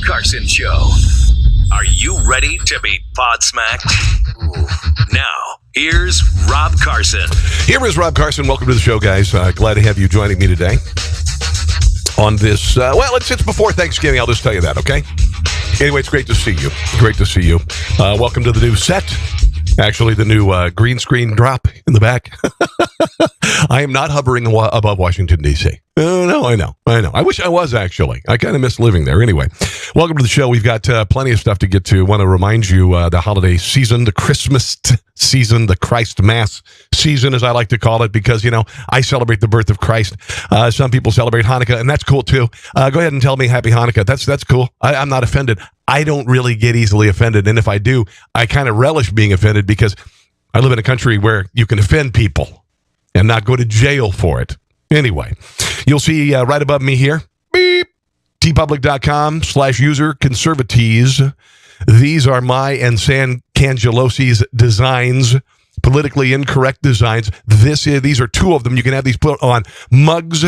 Carson Show. Are you ready to be podsmacked? Now, here's Rob Carson. Here is Rob Carson. Welcome to the show, guys. Glad to have you joining me today on this. It's before Thanksgiving. I'll just tell you that, okay? Anyway, it's great to see you. Great to see you. Welcome to the new set. Actually, the new green screen drop in the back. I am not hovering above Washington, D.C. No, I know. I wish I was, actually. I kind of miss living there. Anyway, welcome to the show. We've got plenty of stuff to get to. Want to remind you the holiday season, the Christmas season, the Christ Mass season, as I like to call it, because, I celebrate the birth of Christ. Some people celebrate Hanukkah, and that's cool, too. Go ahead and tell me Happy Hanukkah. That's cool. I'm not offended. I don't really get easily offended, and if I do, I kind of relish being offended because I live in a country where you can offend people and not go to jail for it. Anyway, you'll see right above me here, beep, tpublic.com/user conservatees. These are my and San Cangelosi's designs, politically incorrect designs. These are two of them. You can have these put on mugs.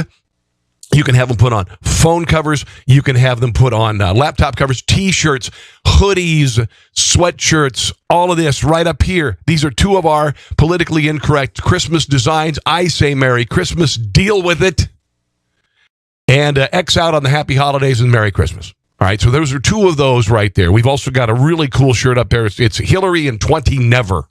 You can have them put on phone covers. You can have them put on laptop covers, T-shirts, hoodies, sweatshirts, all of this right up here. These are two of our politically incorrect Christmas designs. I say Merry Christmas. Deal with it. And X out on the Happy Holidays and Merry Christmas. All right, so those are two of those right there. We've also got a really cool shirt up there. It's Hillary and 20 Never.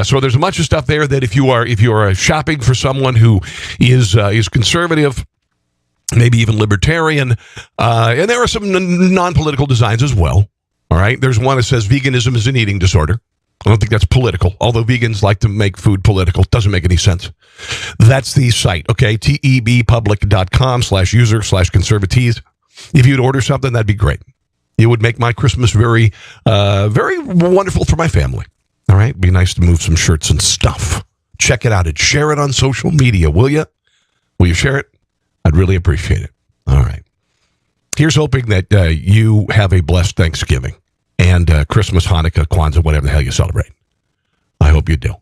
So there's a bunch of stuff there that if you are shopping for someone who is conservative, maybe even libertarian, and there are some non-political designs as well. All right, there's one that says veganism is an eating disorder. I don't think that's political, although vegans like to make food political. Doesn't make any sense. That's the site, okay? tebpublic.com/user/conservatees. If you'd order something, that'd be great. It would make my Christmas very, very wonderful for my family. All right, be nice to move some shirts and stuff. Check it out and share it on social media, will you? Will you share it? I'd really appreciate it. All right. Here's hoping that you have a blessed Thanksgiving and Christmas, Hanukkah, Kwanzaa, whatever the hell you celebrate. I hope you do.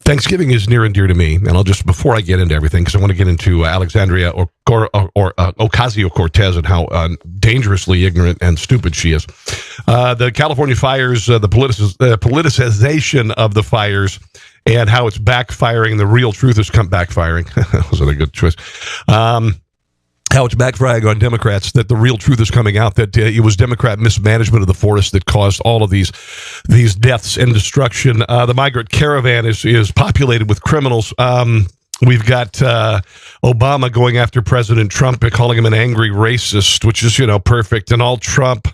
Thanksgiving is near and dear to me, and I'll just, before I get into everything, because I want to get into Alexandria Ocasia Cortez and how dangerously ignorant and stupid she is. The California fires, the politicization of the fires, and how it's backfiring. The real truth has come backfiring. That wasn't a good choice. How it's backfiring on Democrats, that the real truth is coming out, that it was Democrat mismanagement of the forest that caused all of these deaths and destruction. The migrant caravan is populated with criminals. We've got Obama going after President Trump, calling him an angry racist, which is, perfect. And all Trump,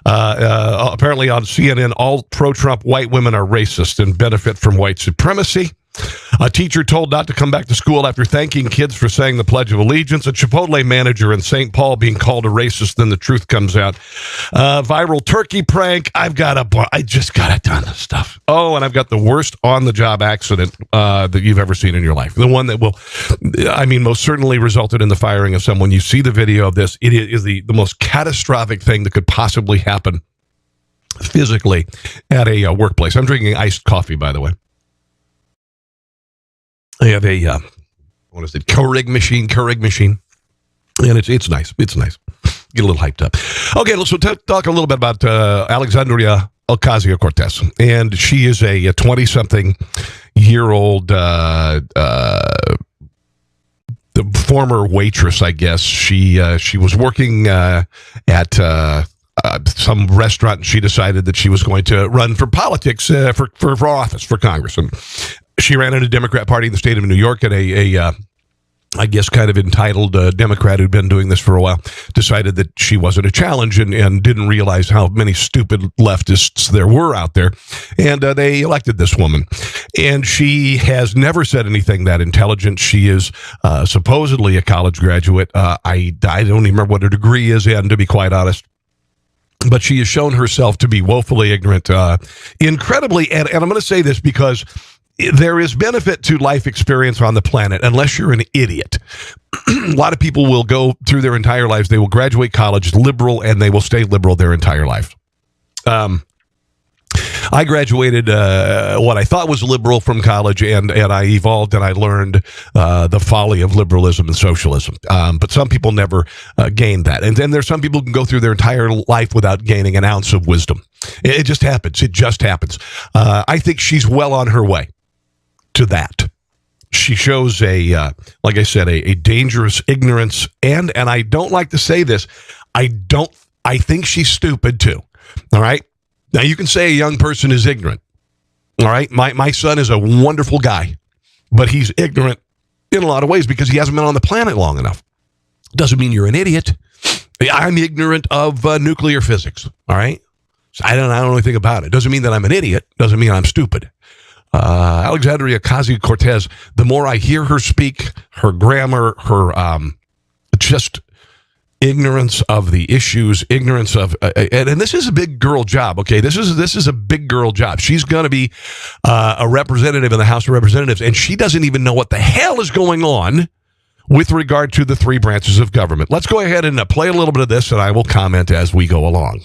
apparently on CNN, all pro-Trump white women are racist and benefit from white supremacy. A teacher told not to come back to school after thanking kids for saying the Pledge of Allegiance. A Chipotle manager in St. Paul being called a racist, then the truth comes out. Viral turkey prank. I just got a ton of stuff. Oh, and I've got the worst on-the-job accident that you've ever seen in your life. The one that will, most certainly resulted in the firing of someone. You see the video of this. It is the most catastrophic thing that could possibly happen physically at a workplace. I'm drinking iced coffee, by the way. I have a, Keurig machine. And it's nice. It's nice. Get a little hyped up. Okay, let's talk a little bit about Alexandra Ocasia Cortez. And she is a 20-something-year-old the former waitress, I guess. She was working at some restaurant, and she decided that she was going to run for politics, for office, for Congress. And she ran in a Democrat party in the state of New York at a I guess, kind of entitled Democrat who'd been doing this for a while, decided that she wasn't a challenge and didn't realize how many stupid leftists there were out there. And they elected this woman. And she has never said anything that intelligent. She is supposedly a college graduate. I don't even remember what her degree is in, to be quite honest. But she has shown herself to be woefully ignorant, incredibly. And I'm going to say this because there is benefit to life experience on the planet, unless you're an idiot. A lot of people will go through their entire lives. They will graduate college liberal, and they will stay liberal their entire life. I graduated what I thought was liberal from college, and I evolved, and I learned the folly of liberalism and socialism. But some people never gain that. And then there's some people who can go through their entire life without gaining an ounce of wisdom. It just happens. It just happens. I think she's well on her way to that. She shows like I said, a dangerous ignorance, and I don't like to say this, I think she's stupid too. All right. Now you can say a young person is ignorant. All right. My son is a wonderful guy, but he's ignorant in a lot of ways because he hasn't been on the planet long enough. Doesn't mean you're an idiot. I'm ignorant of nuclear physics. All right. So I don't know anything about it. Doesn't mean that I'm an idiot. Doesn't mean I'm stupid. Alexandra Ocasia Cortez, the more I hear her speak, her grammar, her just ignorance of the issues, ignorance of, and this is a big girl job, okay? This is a big girl job. She's going to be a representative in the House of Representatives, and she doesn't even know what the hell is going on with regard to the three branches of government. Let's go ahead and play a little bit of this, and I will comment as we go along,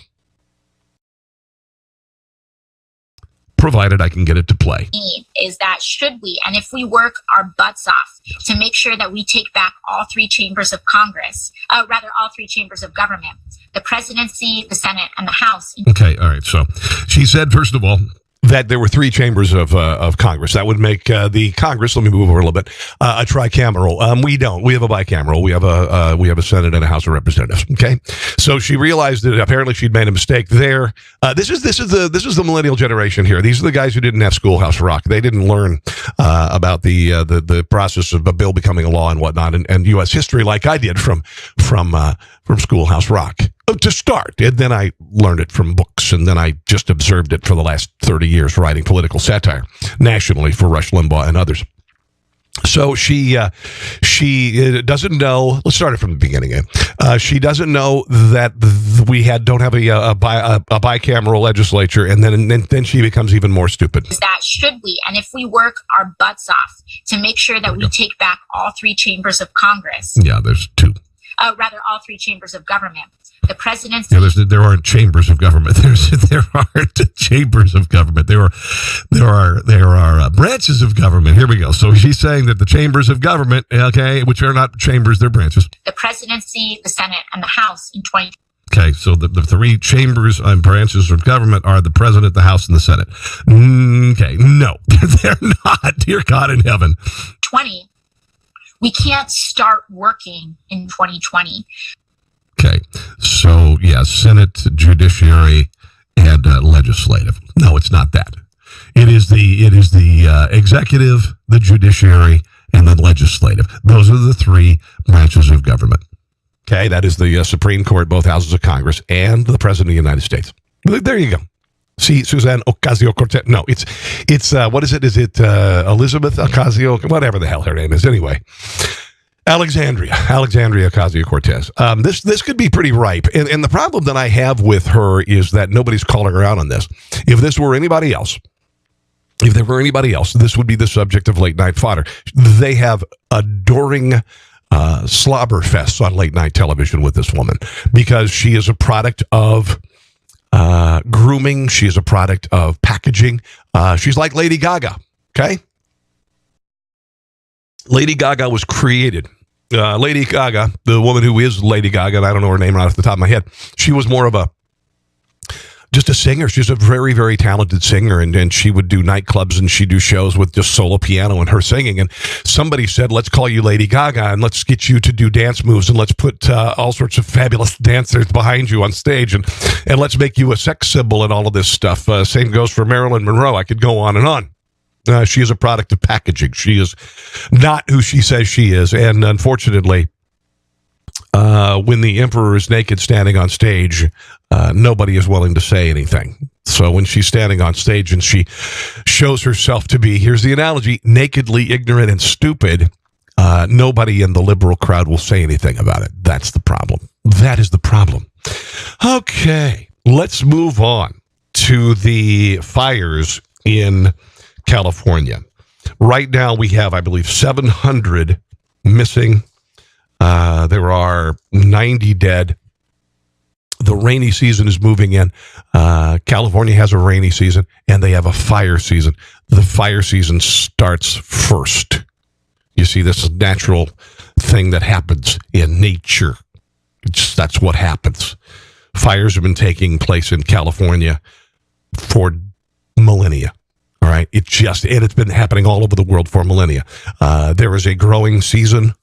provided I can get it to play. Is that should we, and if we work our butts off to make sure that we take back all three chambers of Congress, all three chambers of government, the presidency, the Senate, and the House. Okay, all right. So she said, first of all, that there were three chambers of Congress. That would make the Congress, let me move over a little bit, a tricameral. We don't. We have a bicameral. We have a Senate and a House of Representatives. Okay, so she realized that apparently she'd made a mistake there. This is the millennial generation here. These are the guys who didn't have Schoolhouse Rock. They didn't learn about the process of a bill becoming a law and whatnot, and U.S. history like I did from Schoolhouse Rock. To start, and then I learned it from books, and then I just observed it for the last 30 years writing political satire nationally for Rush Limbaugh and others. So she doesn't know. Let's start it from the beginning. She doesn't know that we don't have a bicameral legislature, and then she becomes even more stupid. Is that should we, and if we work our butts off to make sure that we take back all three chambers of Congress. Yeah, there's two. All three chambers of government. The presidency. Yeah, there aren't chambers of government. There aren't chambers of government. There are branches of government. Here we go. So she's saying that the chambers of government, okay, which are not chambers, they're branches. The presidency, the Senate, and the House in 20. Okay, so the three chambers and branches of government are the president, the House, and the Senate. Okay, no, they're not. Dear God in heaven. 20. We can't start working in 2020. Okay, so yeah, Senate, Judiciary, and Legislative. No, it's not that. It is the Executive, the Judiciary, and the Legislative. Those are the three branches of government. Okay, that is the Supreme Court, both houses of Congress, and the President of the United States. There you go. See, Suzanne Ocasio Cortez. No, it's what is it? Is it Elizabeth Ocasio? Whatever the hell her name is. Anyway. Alexandria Ocasia Cortez. This could be pretty ripe. And the problem that I have with her is that nobody's calling her out on this. If there were anybody else, this would be the subject of late night fodder. They have adoring slobber fests on late night television with this woman because she is a product of grooming. She is a product of packaging. She's like Lady Gaga. Okay. Lady Gaga was created. Lady Gaga, the woman who is Lady Gaga, and I don't know her name right off the top of my head, she was more of just a singer. She's a very, very talented singer, and she would do nightclubs and she'd do shows with just solo piano and her singing. And somebody said, let's call you Lady Gaga and let's get you to do dance moves and let's put all sorts of fabulous dancers behind you on stage and let's make you a sex symbol and all of this stuff. Same goes for Marilyn Monroe. I could go on and on. She is a product of packaging. She is not who she says she is. And unfortunately, when the emperor is naked standing on stage, nobody is willing to say anything. So when she's standing on stage and she shows herself to be, here's the analogy, nakedly ignorant and stupid, nobody in the liberal crowd will say anything about it. That's the problem. That is the problem. Okay, let's move on to the fires in California. Right now we have, I believe, 700 missing. There are 90 dead. The rainy season is moving in. California has a rainy season, and they have a fire season. The fire season starts first. You see, this is a natural thing that happens in nature. That's what happens. Fires have been taking place in California for millennia. All right, and it's been happening all over the world for millennia. There is a growing season.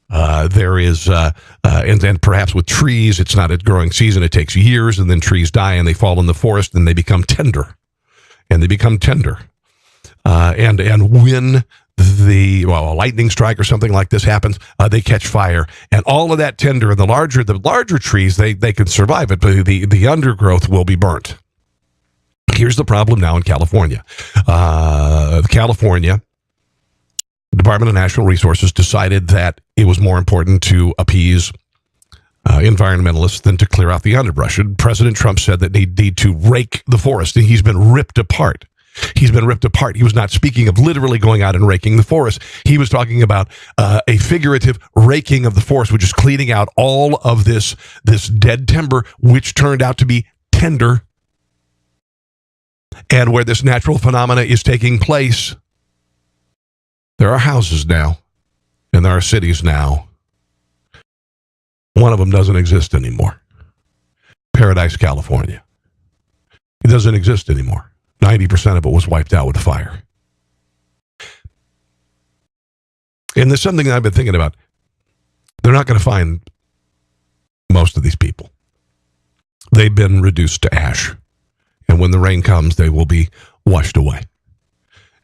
There is, and then perhaps with trees, it's not a growing season. It takes years, and then trees die, and they fall in the forest, and they become tender. And when a lightning strike or something like this happens, they catch fire, and all of that tender and the larger trees, they can survive it, but the undergrowth will be burnt. Here's the problem now in California. California Department of Natural Resources decided that it was more important to appease environmentalists than to clear out the underbrush. And President Trump said that they need to rake the forest, and he's been ripped apart. He was not speaking of literally going out and raking the forest. He was talking about a figurative raking of the forest, which is cleaning out all of this dead timber, which turned out to be tender. And where this natural phenomena is taking place, there are houses now, and there are cities now. One of them doesn't exist anymore. Paradise, California. It doesn't exist anymore. 90% of it was wiped out with fire. And there's something that I've been thinking about. They're not going to find most of these people. They've been reduced to ash. And when the rain comes, they will be washed away.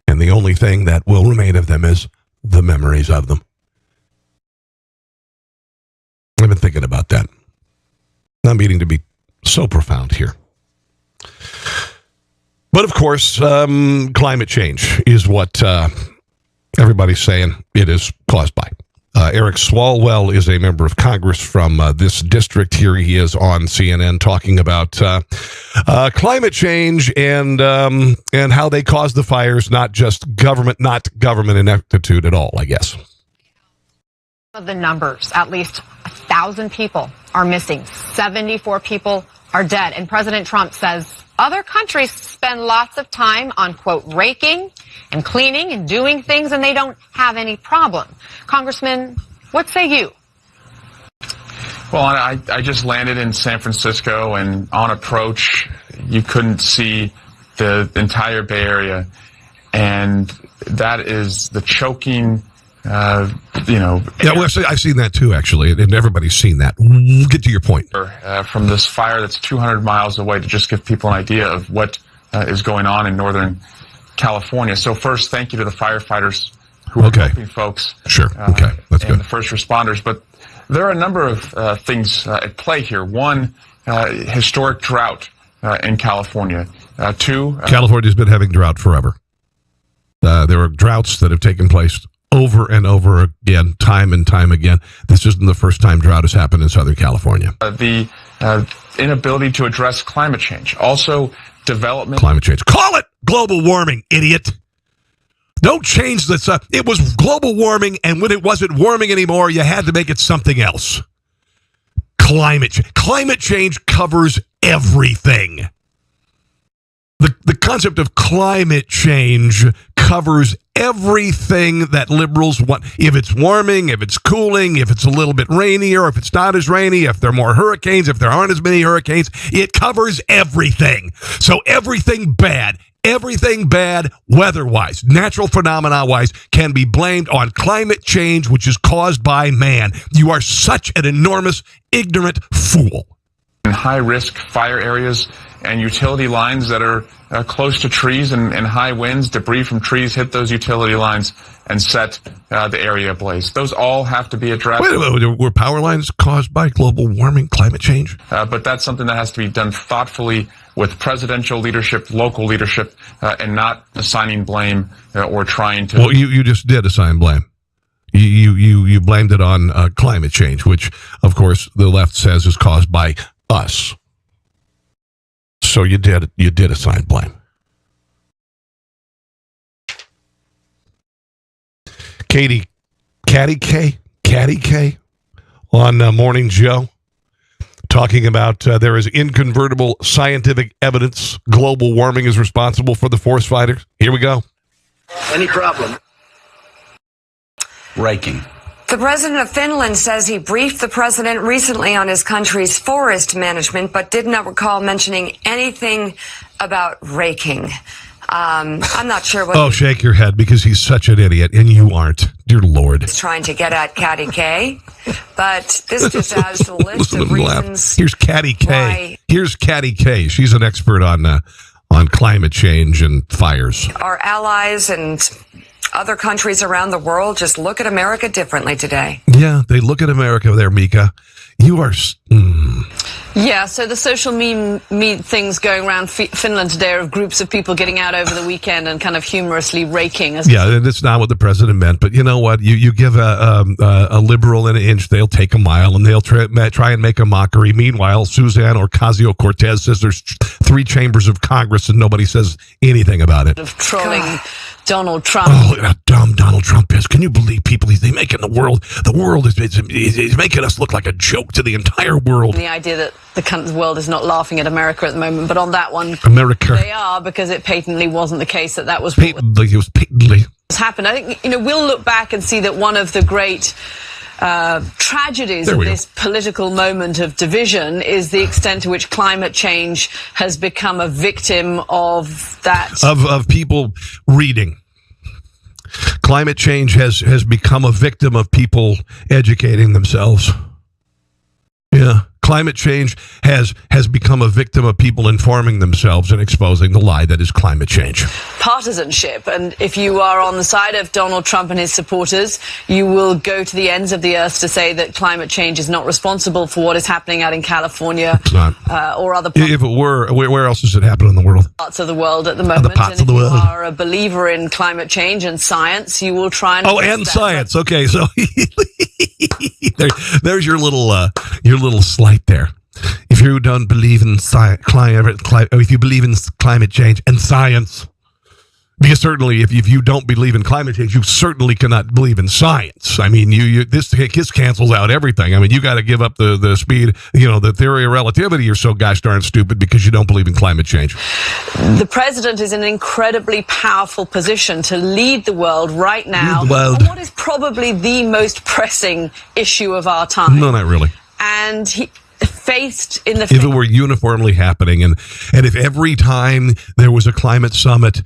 And the only thing that will remain of them is the memories of them. I've been thinking about that. I'm meaning to be so profound here. But of course, climate change is what everybody's saying it is caused by. Eric Swalwell is a member of Congress from this district. Here he is on CNN talking about climate change and how they cause the fires, not government ineptitude at all, I guess. Of the numbers, at least 1,000 people are missing. 74 people are dead. And President Trump says other countries spend lots of time on, quote, raking and cleaning and doing things, and they don't have any problem. Congressman, what say you? Well, I just landed in San Francisco, and on approach, you couldn't see the entire Bay Area. And that is the choking, Yeah, well, I've seen that too, actually, and everybody's seen that. Get to your point. From this fire that's 200 miles away, to just give people an idea of what is going on in Northern California. So first, thank you to the firefighters who are helping folks. Sure. Okay. That's good. And the first responders. But there are a number of things at play here. One, historic drought in California. Two, California's been having drought forever. There are droughts that have taken place over and over again, time and time again. This isn't the first time drought has happened in Southern California. The inability to address climate change. Also, development. Climate change. Call it global warming, idiot. Don't change this. It was global warming, and when it wasn't warming anymore, you had to make it something else. Climate change. Climate change covers everything. The concept of climate change covers everything that liberals want. If it's warming, if it's cooling, if it's a little bit rainier, if it's not as rainy, if there are more hurricanes, if there aren't as many hurricanes, it covers everything. So everything bad weather-wise, natural phenomena-wise, can be blamed on climate change, which is caused by man. You are such an enormous, ignorant fool. in high-risk fire areas and utility lines that are close to trees and high winds. Debris from trees hit those utility lines and set the area ablaze. Those all have to be addressed. Wait a minute, were power lines caused by global warming, climate change? But that's something that has to be done thoughtfully with presidential leadership, local leadership, and not assigning blame or trying to... Well, you just did assign blame. You blamed it on climate change, which, of course, the left says is caused by us. So you did assign blame. Caddy K on Morning Joe talking about there is incontrovertible scientific evidence global warming is responsible for the forest fires. Here we go. Any problem? Raking. The president of Finland says he briefed the president recently on his country's forest management, but did not recall mentioning anything about raking. I'm not sure what... Oh, shake your head because he's such an idiot, and you aren't. Dear Lord. ...he's trying to get at Caddy K, but this just adds to the list of reasons... Here's Caddy K. Here's Caddy K. She's an expert on climate change and fires. Our allies and other countries around the world just look at America differently today. Yeah, they look at America there, Mika. You are... Yeah, so the social meme things going around Finland today are of groups of people getting out over the weekend and kind of humorously raking. Yeah, and it's not what the president meant, but you know what? You give a liberal an inch, they'll take a mile, and they'll try and make a mockery. Meanwhile, Alexandra Ocasia Cortez says there's 3 chambers of Congress, and nobody says anything about it. Of trolling Donald Trump. Oh, look at how dumb Donald Trump is. Can you believe people he's making the world is making us look like a joke to the entire world. The idea that the world is not laughing at America at the moment, but on that one, America, they are, because it patently wasn't the case that was patently. It was patently happened. I think we'll look back and see that one of the great tragedies of this political moment of division is the extent to which climate change has become a victim of that of people reading. Climate change has become a victim of people educating themselves. Yeah. Climate change has become a victim of people informing themselves and exposing the lie that is climate change. Partisanship. And if you are on the side of Donald Trump and his supporters, you will go to the ends of the earth to say that climate change is not responsible for what is happening out in California or other parts. If it were, where else does it happen in the world? Parts of the world at the moment. Parts and of the world. If you are a believer in climate change and science, you will try and... Oh, and science. Okay, so there's your little slight there. If you don't believe in if you believe in climate change and science, because certainly if you don't believe in climate change, you certainly cannot believe in science. I mean, this cancels out everything. I mean, you got to give up the speed, the theory of relativity. You're so gosh darn stupid because you don't believe in climate change. The president is in an incredibly powerful position to lead the world right now on what is probably the most pressing issue of our time. No, not really. And he faced in the... If it were uniformly happening, and if every time there was a climate summit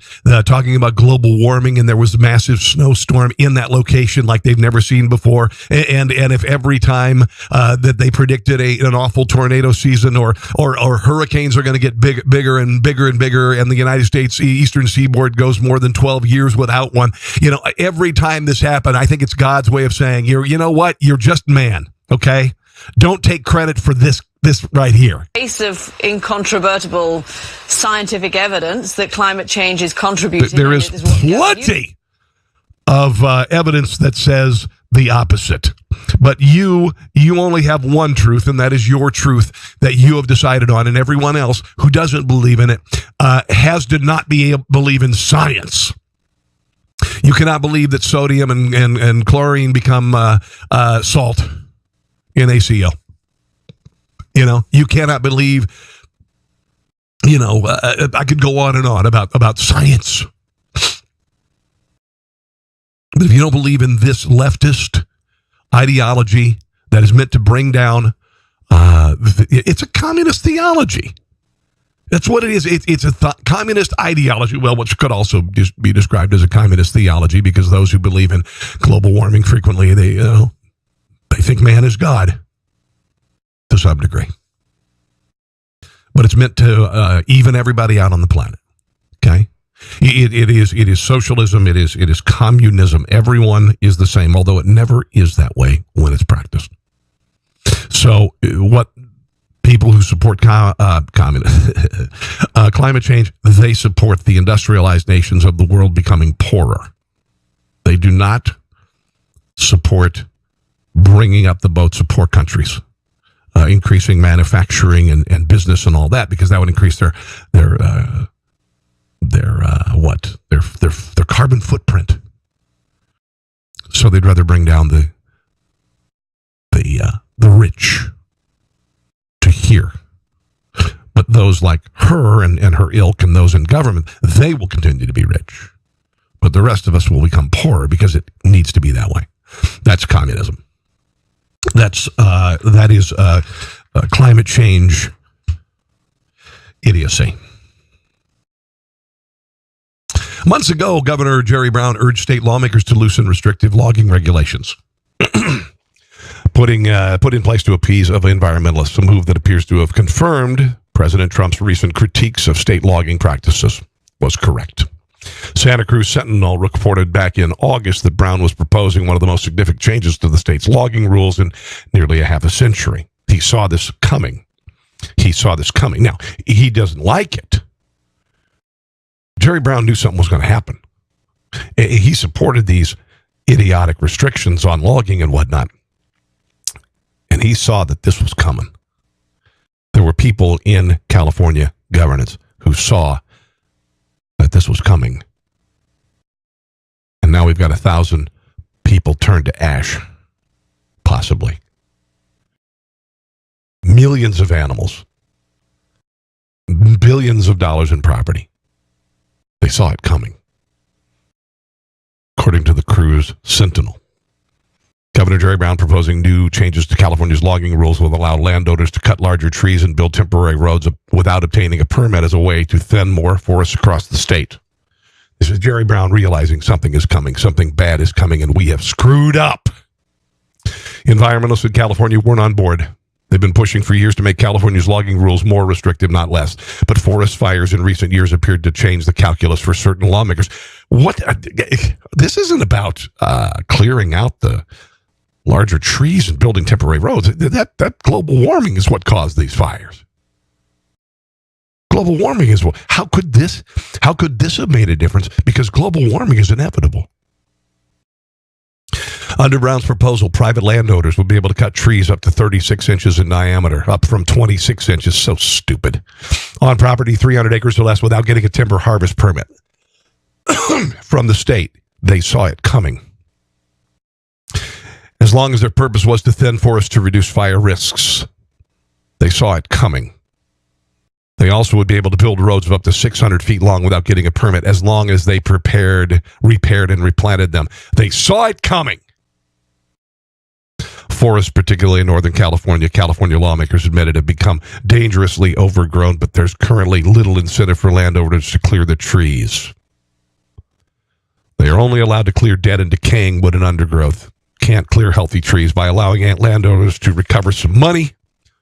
talking about global warming and there was a massive snowstorm in that location like they've never seen before, and if every time that they predicted an awful tornado season or hurricanes are going to get bigger and bigger and bigger, and the United States eastern seaboard goes more than 12 years without one, every time this happened, I think it's God's way of saying, you know what, you're just man, okay? Don't take credit for this right here. Case of incontrovertible scientific evidence that climate change is contributing. There is plenty of evidence that says the opposite. But you only have one truth, and that is your truth that you have decided on, and everyone else who doesn't believe in it did not believe in science. You cannot believe that sodium and chlorine become salt in ACO. You cannot believe, I could go on and on about science. But if you don't believe in this leftist ideology that is meant to bring down, it's a communist theology. That's what it is. It's a communist ideology, which could also just be described as a communist theology, because those who believe in global warming frequently, they think man is God to some degree. but it's meant to even everybody out on the planet. Okay, it is socialism. It is communism. Everyone is the same, although it never is that way when it's practiced. So, what people who support climate change, they support the industrialized nations of the world becoming poorer. They do not support bringing up the boats of poor countries, increasing manufacturing and business and all that, because that would increase their carbon footprint. So they'd rather bring down the rich to here. But those like her and her ilk and those in government, they will continue to be rich. But the rest of us will become poorer because it needs to be that way. That's communism. That is climate change idiocy. Months ago, Governor Jerry Brown urged state lawmakers to loosen restrictive logging regulations, put in place to appease of environmentalists, a move that appears to have confirmed President Trump's recent critiques of state logging practices was correct. Santa Cruz Sentinel reported back in August that Brown was proposing one of the most significant changes to the state's logging rules in nearly a half a century. He saw this coming. Now, he doesn't like it. Jerry Brown knew something was going to happen. He supported these idiotic restrictions on logging and whatnot. And he saw that this was coming. There were people in California governance who saw that this was coming. And now we've got 1,000 people turned to ash, possibly. Millions of animals. Billions of dollars in property. They saw it coming, according to the Cruz Sentinel. Governor Jerry Brown proposing new changes to California's logging rules will allow landowners to cut larger trees and build temporary roads without obtaining a permit as a way to thin more forests across the state. This is Jerry Brown realizing something is coming, something bad is coming, and we have screwed up. Environmentalists in California weren't on board. They've been pushing for years to make California's logging rules more restrictive, not less. But forest fires in recent years appeared to change the calculus for certain lawmakers. This isn't about clearing out the larger trees and building temporary roads. That global warming is what caused these fires. Global warming is what. How could this have made a difference? Because global warming is inevitable. Under Brown's proposal, private landowners would be able to cut trees up to 36 inches in diameter, up from 26 inches. So stupid. On property 300 acres or less without getting a timber harvest permit from the state. They saw it coming. As long as their purpose was to thin forests to reduce fire risks, they saw it coming. They also would be able to build roads of up to 600 feet long without getting a permit as long as they repaired, and replanted them. They saw it coming. Forests, particularly in Northern California, lawmakers admitted have become dangerously overgrown, but there's currently little incentive for landowners to clear the trees. They are only allowed to clear dead and decaying wood and undergrowth. Can't clear healthy trees. By allowing landowners to recover some money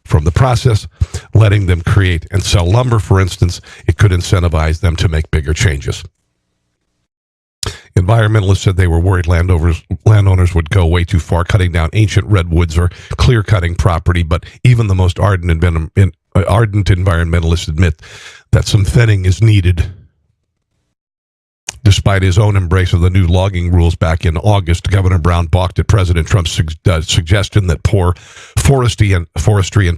from the process, letting them create and sell lumber, for instance, it could incentivize them to make bigger changes. Environmentalists said they were worried landowners would go way too far, cutting down ancient redwoods or clear-cutting property, but even the most ardent environmentalists admit that some thinning is needed. Despite his own embrace of the new logging rules back in August, Governor Brown balked at President Trump's suggestion that poor forestry and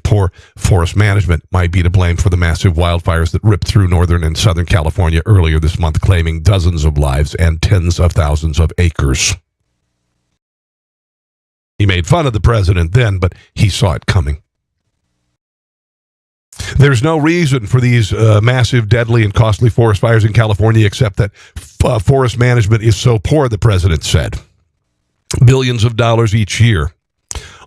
poor forest management might be to blame for the massive wildfires that ripped through northern and southern California earlier this month, claiming dozens of lives and tens of thousands of acres. He made fun of the president then, but he saw it coming. There's no reason for these massive, deadly, and costly forest fires in California except that forest management is so poor, the president said. Billions of dollars each year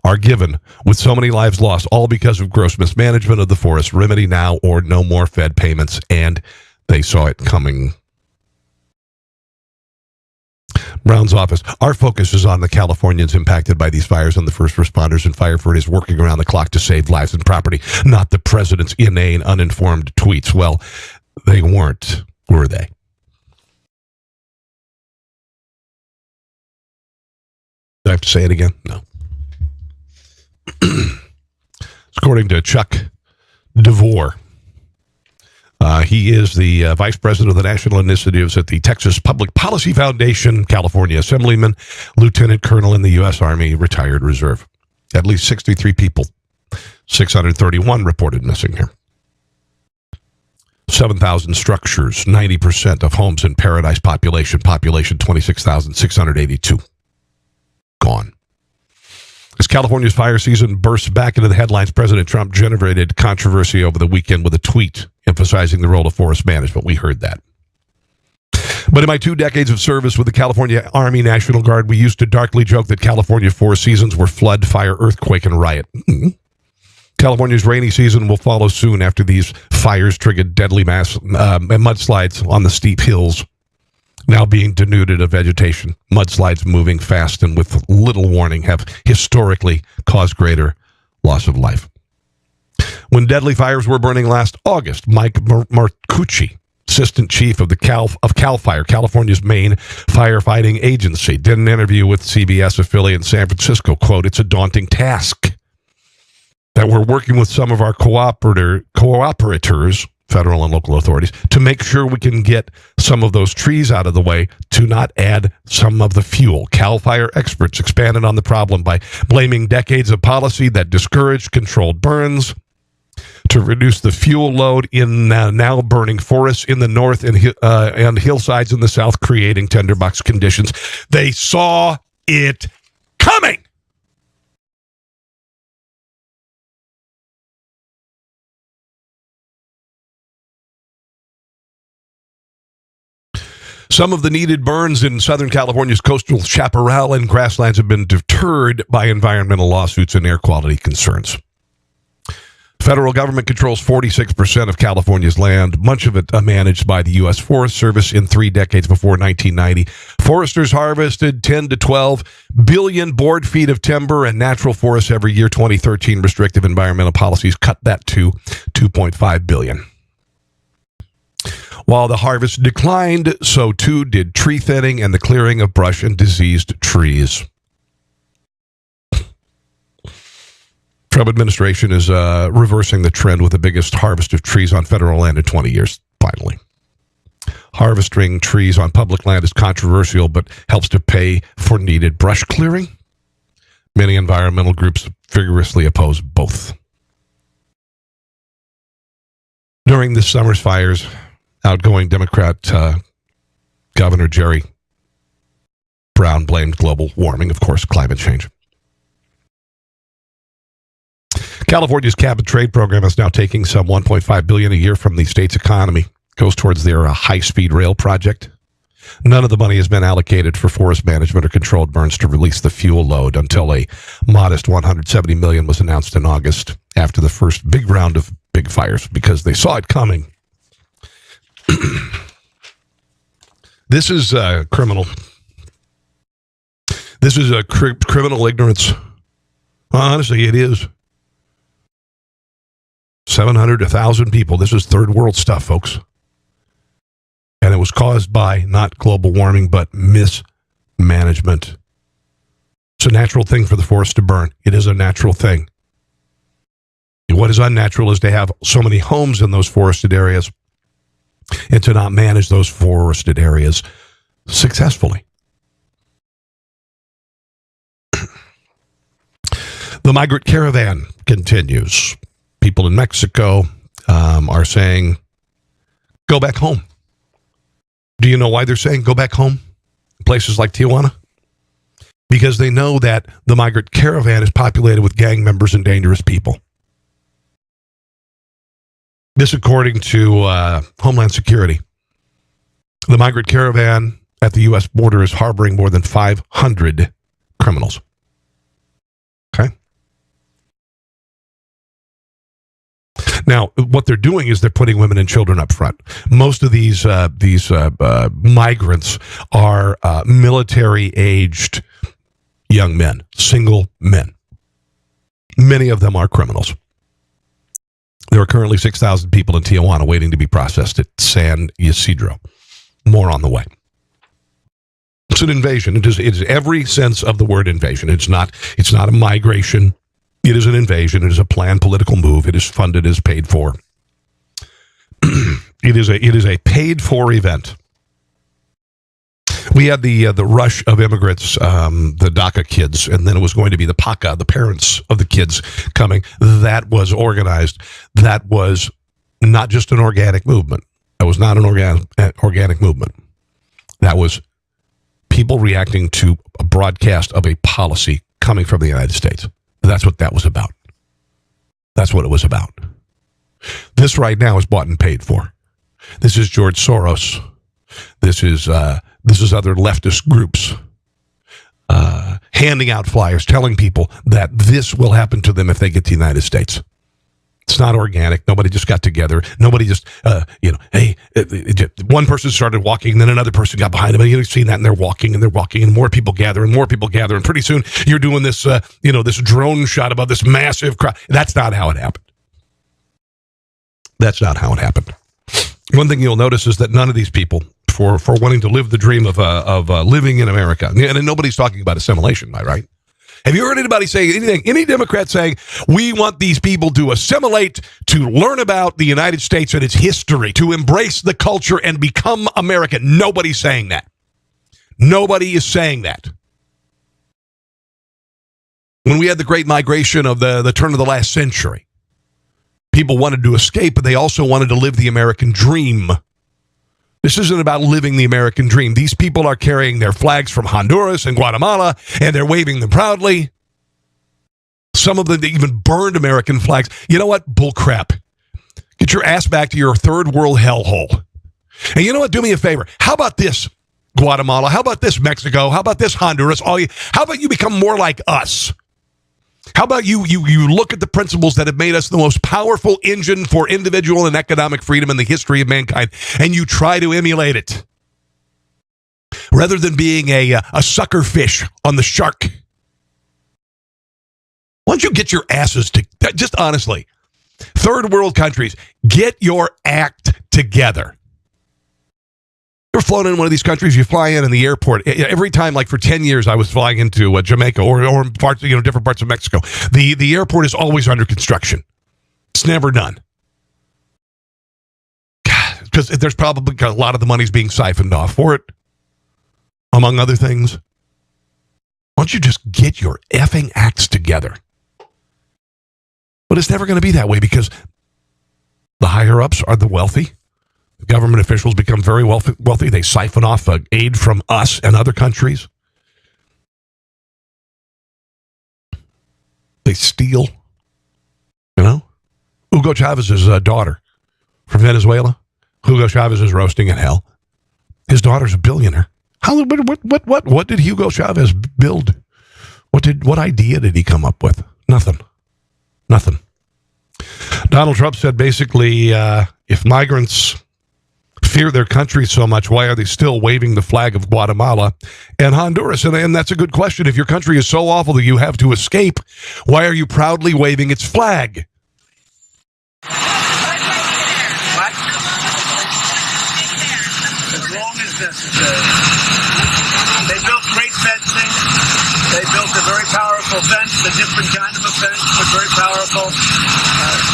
are given, with so many lives lost, all because of gross mismanagement of the forest. Remedy now or no more Fed payments, and they saw it coming. Brown's office. Our focus is on the Californians impacted by these fires and the first responders and firefighters working around the clock to save lives and property, not the president's inane, uninformed tweets. Well, they weren't, were they? Do I have to say it again? No. According to Chuck DeVore, he is the vice president of the national initiatives at the Texas Public Policy Foundation, California Assemblyman, lieutenant colonel in the U.S. Army, retired reserve. At least 63 people, 631 reported missing here. 7,000 structures, 90% of homes in Paradise population 26,682. Gone. As California's fire season bursts back into the headlines, President Trump generated controversy over the weekend with a tweet emphasizing the role of forest management. We heard that. But in my 2 decades of service with the California Army National Guard, we used to darkly joke that California forest seasons were flood, fire, earthquake, and riot. California's rainy season will follow soon after these fires triggered deadly mudslides on the steep hills, now being denuded of vegetation. Mudslides moving fast and with little warning have historically caused greater loss of life. When deadly fires were burning last August, Mike Marcucci, assistant chief of CAL FIRE, California's main firefighting agency, did an interview with CBS affiliate in San Francisco. Quote, "It's a daunting task that we're working with some of our cooperators, federal and local authorities, to make sure we can get some of those trees out of the way to not add some of the fuel." CAL FIRE experts expanded on the problem by blaming decades of policy that discouraged controlled burns to reduce the fuel load in now burning forests in the north and hillsides in the south, creating tinderbox conditions. They saw it coming. Some of the needed burns in Southern California's coastal chaparral and grasslands have been deterred by environmental lawsuits and air quality concerns. Federal government controls 46% of California's land, much of it managed by the U.S. Forest Service. In 3 decades before 1990, foresters harvested 10 to 12 billion board feet of timber and natural forests every year. 2013 restrictive environmental policies cut that to 2.5 billion. While the harvest declined, so too did tree thinning and the clearing of brush and diseased trees. Trump administration is reversing the trend with the biggest harvest of trees on federal land in 20 years, finally. Harvesting trees on public land is controversial, but helps to pay for needed brush clearing. Many environmental groups vigorously oppose both. During this summer's fires, outgoing Democrat Governor Jerry Brown blamed global warming, of course, climate change. California's cap and trade program is now taking some $1.5 billion a year from the state's economy. It goes towards their high-speed rail project. None of the money has been allocated for forest management or controlled burns to release the fuel load until a modest $170 million was announced in August after the first big round of big fires because they saw it coming. This is criminal. This is a criminal ignorance. Honestly, it is. 700 to 1,000 people. This is third world stuff, folks. And it was caused by not global warming, but mismanagement. It's a natural thing for the forest to burn. It is a natural thing. What is unnatural is to have so many homes in those forested areas and to not manage those forested areas successfully. The migrant caravan continues. People in Mexico are saying, go back home. Do you know why they're saying go back home? Places like Tijuana? Because they know that the migrant caravan is populated with gang members and dangerous people. This according to Homeland Security. The migrant caravan at the U.S. border is harboring more than 500 criminals. Okay? Now, what they're doing is they're putting women and children up front. Most of these migrants are military-aged young men, single men. Many of them are criminals. There are currently 6,000 people in Tijuana waiting to be processed at San Ysidro. More on the way. It's an invasion. It is every sense of the word invasion. It's not a migration. It is an invasion. It is a planned political move. It is funded, is paid for. It is a paid for event. We had the rush of immigrants, the DACA kids, and then it was going to be the PACA, the parents of the kids coming. That was organized. That was not just an organic movement. That was not an organic movement. That was people reacting to a broadcast of a policy coming from the United States. That's what that was about. That's what it was about. This right now is bought and paid for. This is George Soros. This is other leftist groups handing out flyers, telling people that this will happen to them if they get to the United States. It's not organic. Nobody just got together. Nobody just, hey, one person started walking, and then another person got behind them, and you've seen that, and they're walking, and more people gather, and pretty soon you're doing this, this drone shot above this massive crowd. That's not how it happened. That's not how it happened. One thing you'll notice is that none of these people, for wanting to live the dream of living in America, and nobody's talking about assimilation, right? Have you heard anybody say anything, any Democrat saying, we want these people to assimilate, to learn about the United States and its history, to embrace the culture and become American? Nobody's saying that. Nobody is saying that. When we had the Great Migration of the turn of the last century, people wanted to escape, but they also wanted to live the American dream. This isn't about living the American dream. These people are carrying their flags from Honduras and Guatemala, and they're waving them proudly. Some of them even burned American flags. You know what? Bullcrap. Get your ass back to your third world hellhole. And you know what? Do me a favor. How about this, Guatemala? How about this, Mexico? How about this, Honduras? How about you become more like us? How about you look at the principles that have made us the most powerful engine for individual and economic freedom in the history of mankind, and you try to emulate it, rather than being a sucker fish on the shark? Why don't you get your asses to, just honestly, third world countries, get your act together. You're flown in one of these countries, you fly in the airport. Every time, like for 10 years, I was flying into Jamaica or parts, different parts of Mexico. The airport is always under construction. It's never done. Because there's probably a lot of the money's being siphoned off for it, among other things. Why don't you just get your effing acts together? But it's never going to be that way because the higher-ups are the wealthy. Government officials become very wealthy. They siphon off aid from us and other countries. They steal. Hugo Chavez's daughter from Venezuela. Hugo Chavez is roasting in hell. His daughter's a billionaire. What did Hugo Chavez build? What idea did he come up with? Nothing. Donald Trump said basically, if migrants fear their country so much, why are they still waving the flag of Guatemala and Honduras? And that's a good question. If your country is so awful that you have to escape, why are you proudly waving its flag? What? As long as necessary. They built great fencing. They built a very powerful fence, a different kind of a fence, but very powerful.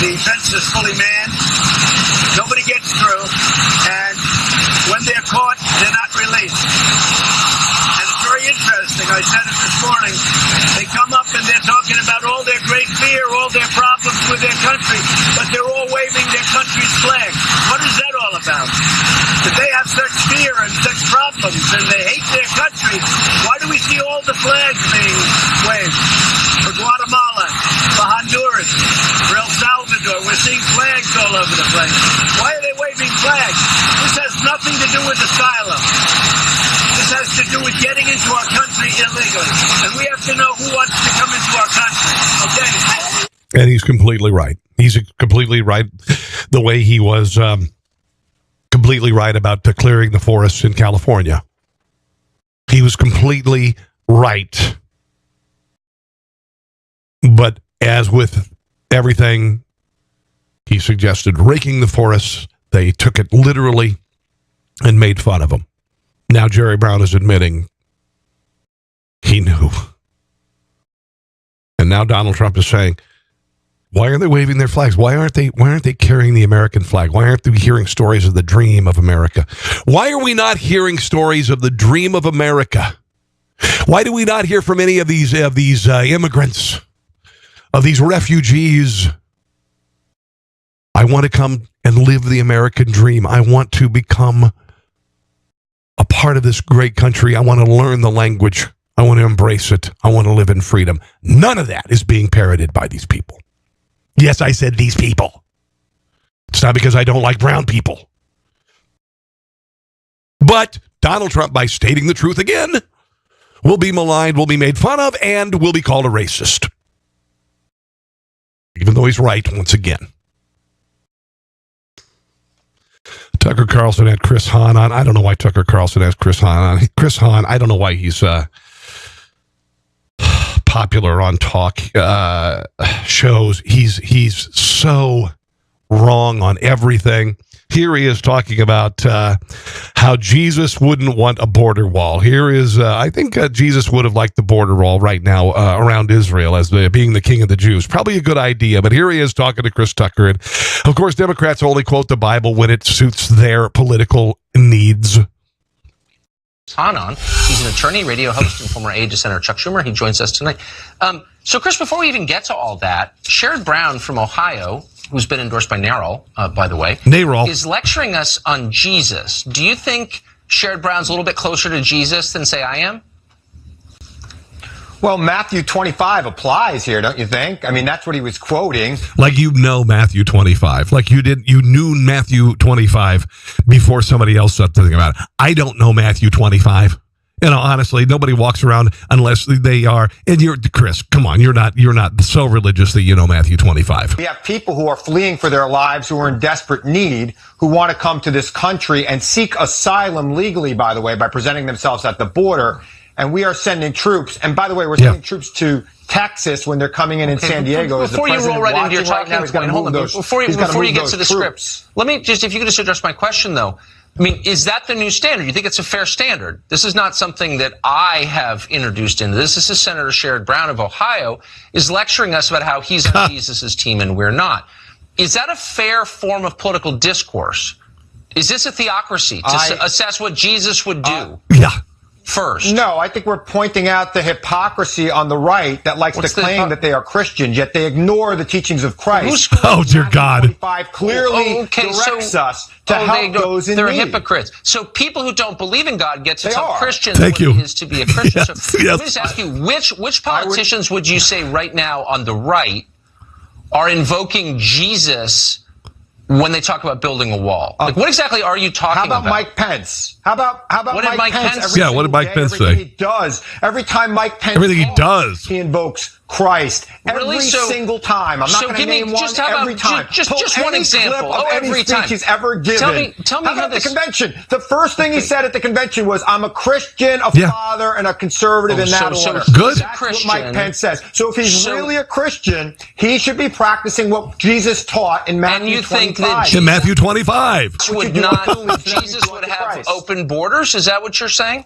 The fence is fully manned. Nobody gets through. And when they're caught, they're not released. And it's very interesting. I said it this morning. They come up and they're talking about all their great fear, all their problems with their country, but they're all waving their country's flag. What is that all about? If they have such fear and such problems and they hate their country, why do we see all the flags being waved? For Guatemala, for Honduras, for El Salvador, we're seeing flags all over the place. Why are they waving flags? This has nothing to do with asylum. This has to do with getting into our country illegally. And we have to know who wants to come into our country. Okay? And he's completely right. He's completely right the way he was completely right about clearing the forests in California. He was completely right. But as with everything, he suggested raking the forests. They took it literally and made fun of him. Now Jerry Brown is admitting he knew. And now Donald Trump is saying, why are they waving their flags? Why aren't they carrying the American flag? Why aren't we hearing stories of the dream of America? Why are we not hearing stories of the dream of America? Why do we not hear from any of these immigrants, of these refugees? I want to come and live the American dream. I want to become a part of this great country. I want to learn the language. I want to embrace it. I want to live in freedom. None of that is being parroted by these people. Yes, I said these people. It's not because I don't like brown people. But Donald Trump, by stating the truth again, will be maligned, will be made fun of, and will be called a racist. Even though he's right once again. Tucker Carlson had Chris Hahn on. I don't know why Tucker Carlson has Chris Hahn on. Chris Hahn, I don't know why he's popular on talk shows. He's so wrong on everything. Here he is talking about how Jesus wouldn't want a border wall. Here is, I think Jesus would have liked the border wall right now around Israel as being the king of the Jews. Probably a good idea, but here he is talking to Chris Tucker. And, of course, Democrats only quote the Bible when it suits their political needs. On. He's an attorney, radio host, and former aide to Senator Chuck Schumer. He joins us tonight. So, Chris, before we even get to all that, Sherrod Brown from Ohio, who's been endorsed by NARAL, by the way, is lecturing us on Jesus. Do you think Sherrod Brown's a little bit closer to Jesus than, say, I am? Well, Matthew 25 applies here, don't you think? I mean, that's what he was quoting. Like you know Matthew 25. Like you knew Matthew 25 before somebody else said something about it. I don't know Matthew 25. You know, honestly, nobody walks around unless they are. And you're, Chris, come on, you're not so religious that you know Matthew 25. We have people who are fleeing for their lives, who are in desperate need, who want to come to this country and seek asylum legally, by the way, by presenting themselves at the border. And we are sending troops. And by the way, we're sending troops to Texas when they're coming in San Diego. Before you roll right into your talking point, hold on. Before you get to the script, let me just, if you could just address my question, though. I mean, is that the new standard? You think it's a fair standard? This is not something that I have introduced into this. This is Senator Sherrod Brown of Ohio is lecturing us about how he's on Jesus' team and we're not. Is that a fair form of political discourse? Is this a theocracy to assess what Jesus would do? First. No, I think we're pointing out the hypocrisy on the right that likes to claim that they are Christians, yet they ignore the teachings of Christ. Oh, dear God. Clearly directs us to help those in need. They're hypocrites. So people who don't believe in God get to tell Christians what it is to be a Christian. Yes, Let me just ask you, which politicians would you say right now on the right are invoking Jesus when they talk about building a wall? Like, what exactly are you talking about? How about Mike Pence? How about what did Mike Pence? What did Mike Pence say? Everything he does. Every time Mike Pence he invokes Christ. Every single time. I'm not going to name one. Every time. Just one example. Every speech he's ever given. Tell me how about the convention? The first thing he said at the convention was, I'm a Christian, a father, and a conservative in that order. Good. That's what Mike Pence says. So if he's really a Christian, he should be practicing what Jesus taught in Matthew 25. In Matthew 25. Jesus would have open borders? Is that what you're saying?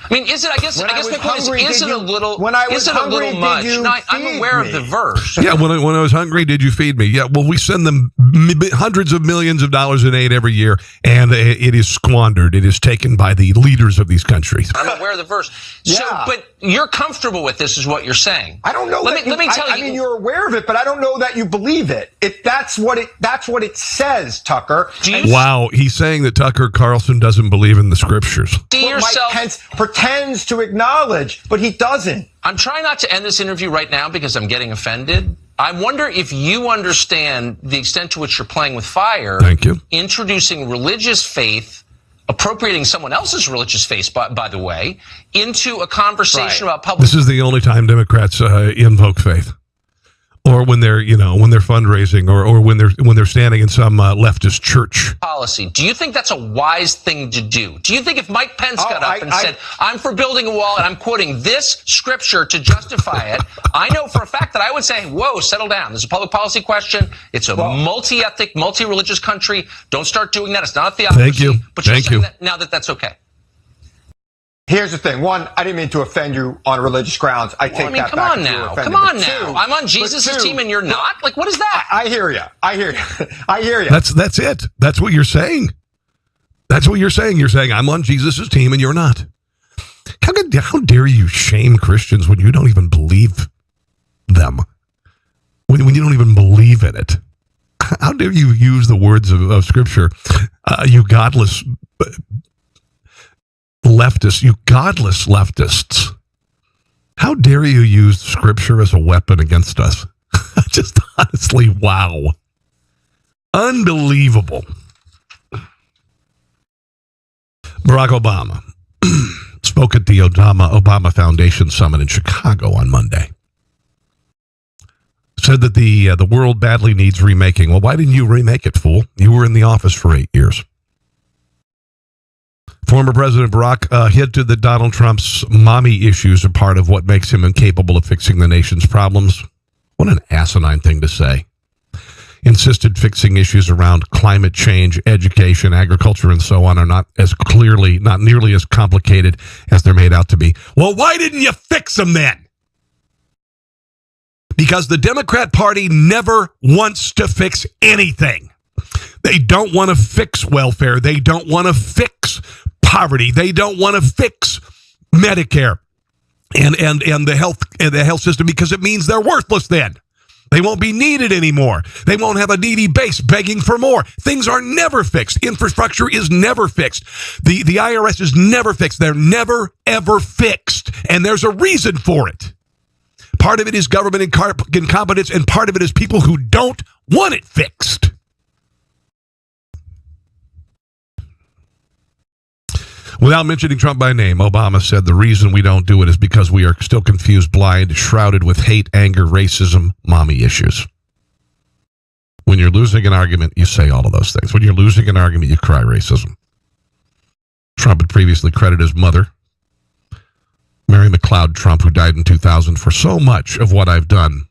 I mean, is it? I guess my point is it a little much? I'm aware of the verse. Yeah, when I was hungry, did you feed me? Yeah, well, we send them hundreds of millions of dollars in aid every year, and it is squandered. It is taken by the leaders of these countries. I'm aware of the verse. So, but you're comfortable with this, is what you're saying. I don't know. Let me tell you. I mean, you're aware of it, but I don't know that you believe it. That's what it says, Tucker. Wow, he's saying that Tucker Carlson doesn't believe in the scriptures. Mike Pence pretends to acknowledge, but he doesn't. I'm trying not to end this interview right now because I'm getting offended. I wonder if you understand the extent to which you're playing with fire. Thank you. Introducing religious faith, appropriating someone else's religious faith, by the way, into a conversation about public. This is the only time Democrats invoke faith. or when they're fundraising, or when they're standing in some leftist church. Policy. Do you think that's a wise thing to do? Do you think if Mike Pence got up and said, "I'm for building a wall and I'm quoting this scripture to justify it," I know for a fact that I would say, "Whoa, settle down. This is a public policy question. It's a multi-ethnic, multi-religious country. Don't start doing that. It's not a theocracy." Thank you. But you're saying that now that's okay. Here's the thing. One, I didn't mean to offend you on religious grounds. I take that come back. on now. Come on now. I'm on Jesus' team and you're not? Like, what is that? I hear you. I hear you. That's it. That's what you're saying. That's what you're saying. You're saying, I'm on Jesus' team and you're not. How dare you shame Christians when you don't even believe them? When you don't even believe in it? How dare you use the words of Scripture, you godless leftists, you godless leftists. How dare you use Scripture as a weapon against us? Just honestly, wow. Unbelievable. Barack Obama spoke at the Obama Foundation Summit in Chicago on Monday. Said that the world badly needs remaking. Well, why didn't you remake it, fool? You were in the office for 8 years. Former President Barack hinted that Donald Trump's mommy issues are part of what makes him incapable of fixing the nation's problems. What an asinine thing to say. Insisted fixing issues around climate change, education, agriculture, and so on are not nearly as complicated as they're made out to be. Well, why didn't you fix them then? Because the Democrat Party never wants to fix anything. They don't want to fix welfare. They don't want to fix poverty. They don't want to fix Medicare and the health system, because it means they're worthless then. They won't be needed anymore. They won't have a needy base begging for more. Things are never fixed. Infrastructure is never fixed. The IRS is never fixed. They're never, ever fixed. And there's a reason for it. Part of it is government incompetence, and part of it is people who don't want it fixed. Without mentioning Trump by name, Obama said the reason we don't do it is because we are still confused, blind, shrouded with hate, anger, racism, mommy issues. When you're losing an argument, you say all of those things. When you're losing an argument, you cry racism. Trump had previously credited his mother, Mary McLeod Trump, who died in 2000, for so much of what I've done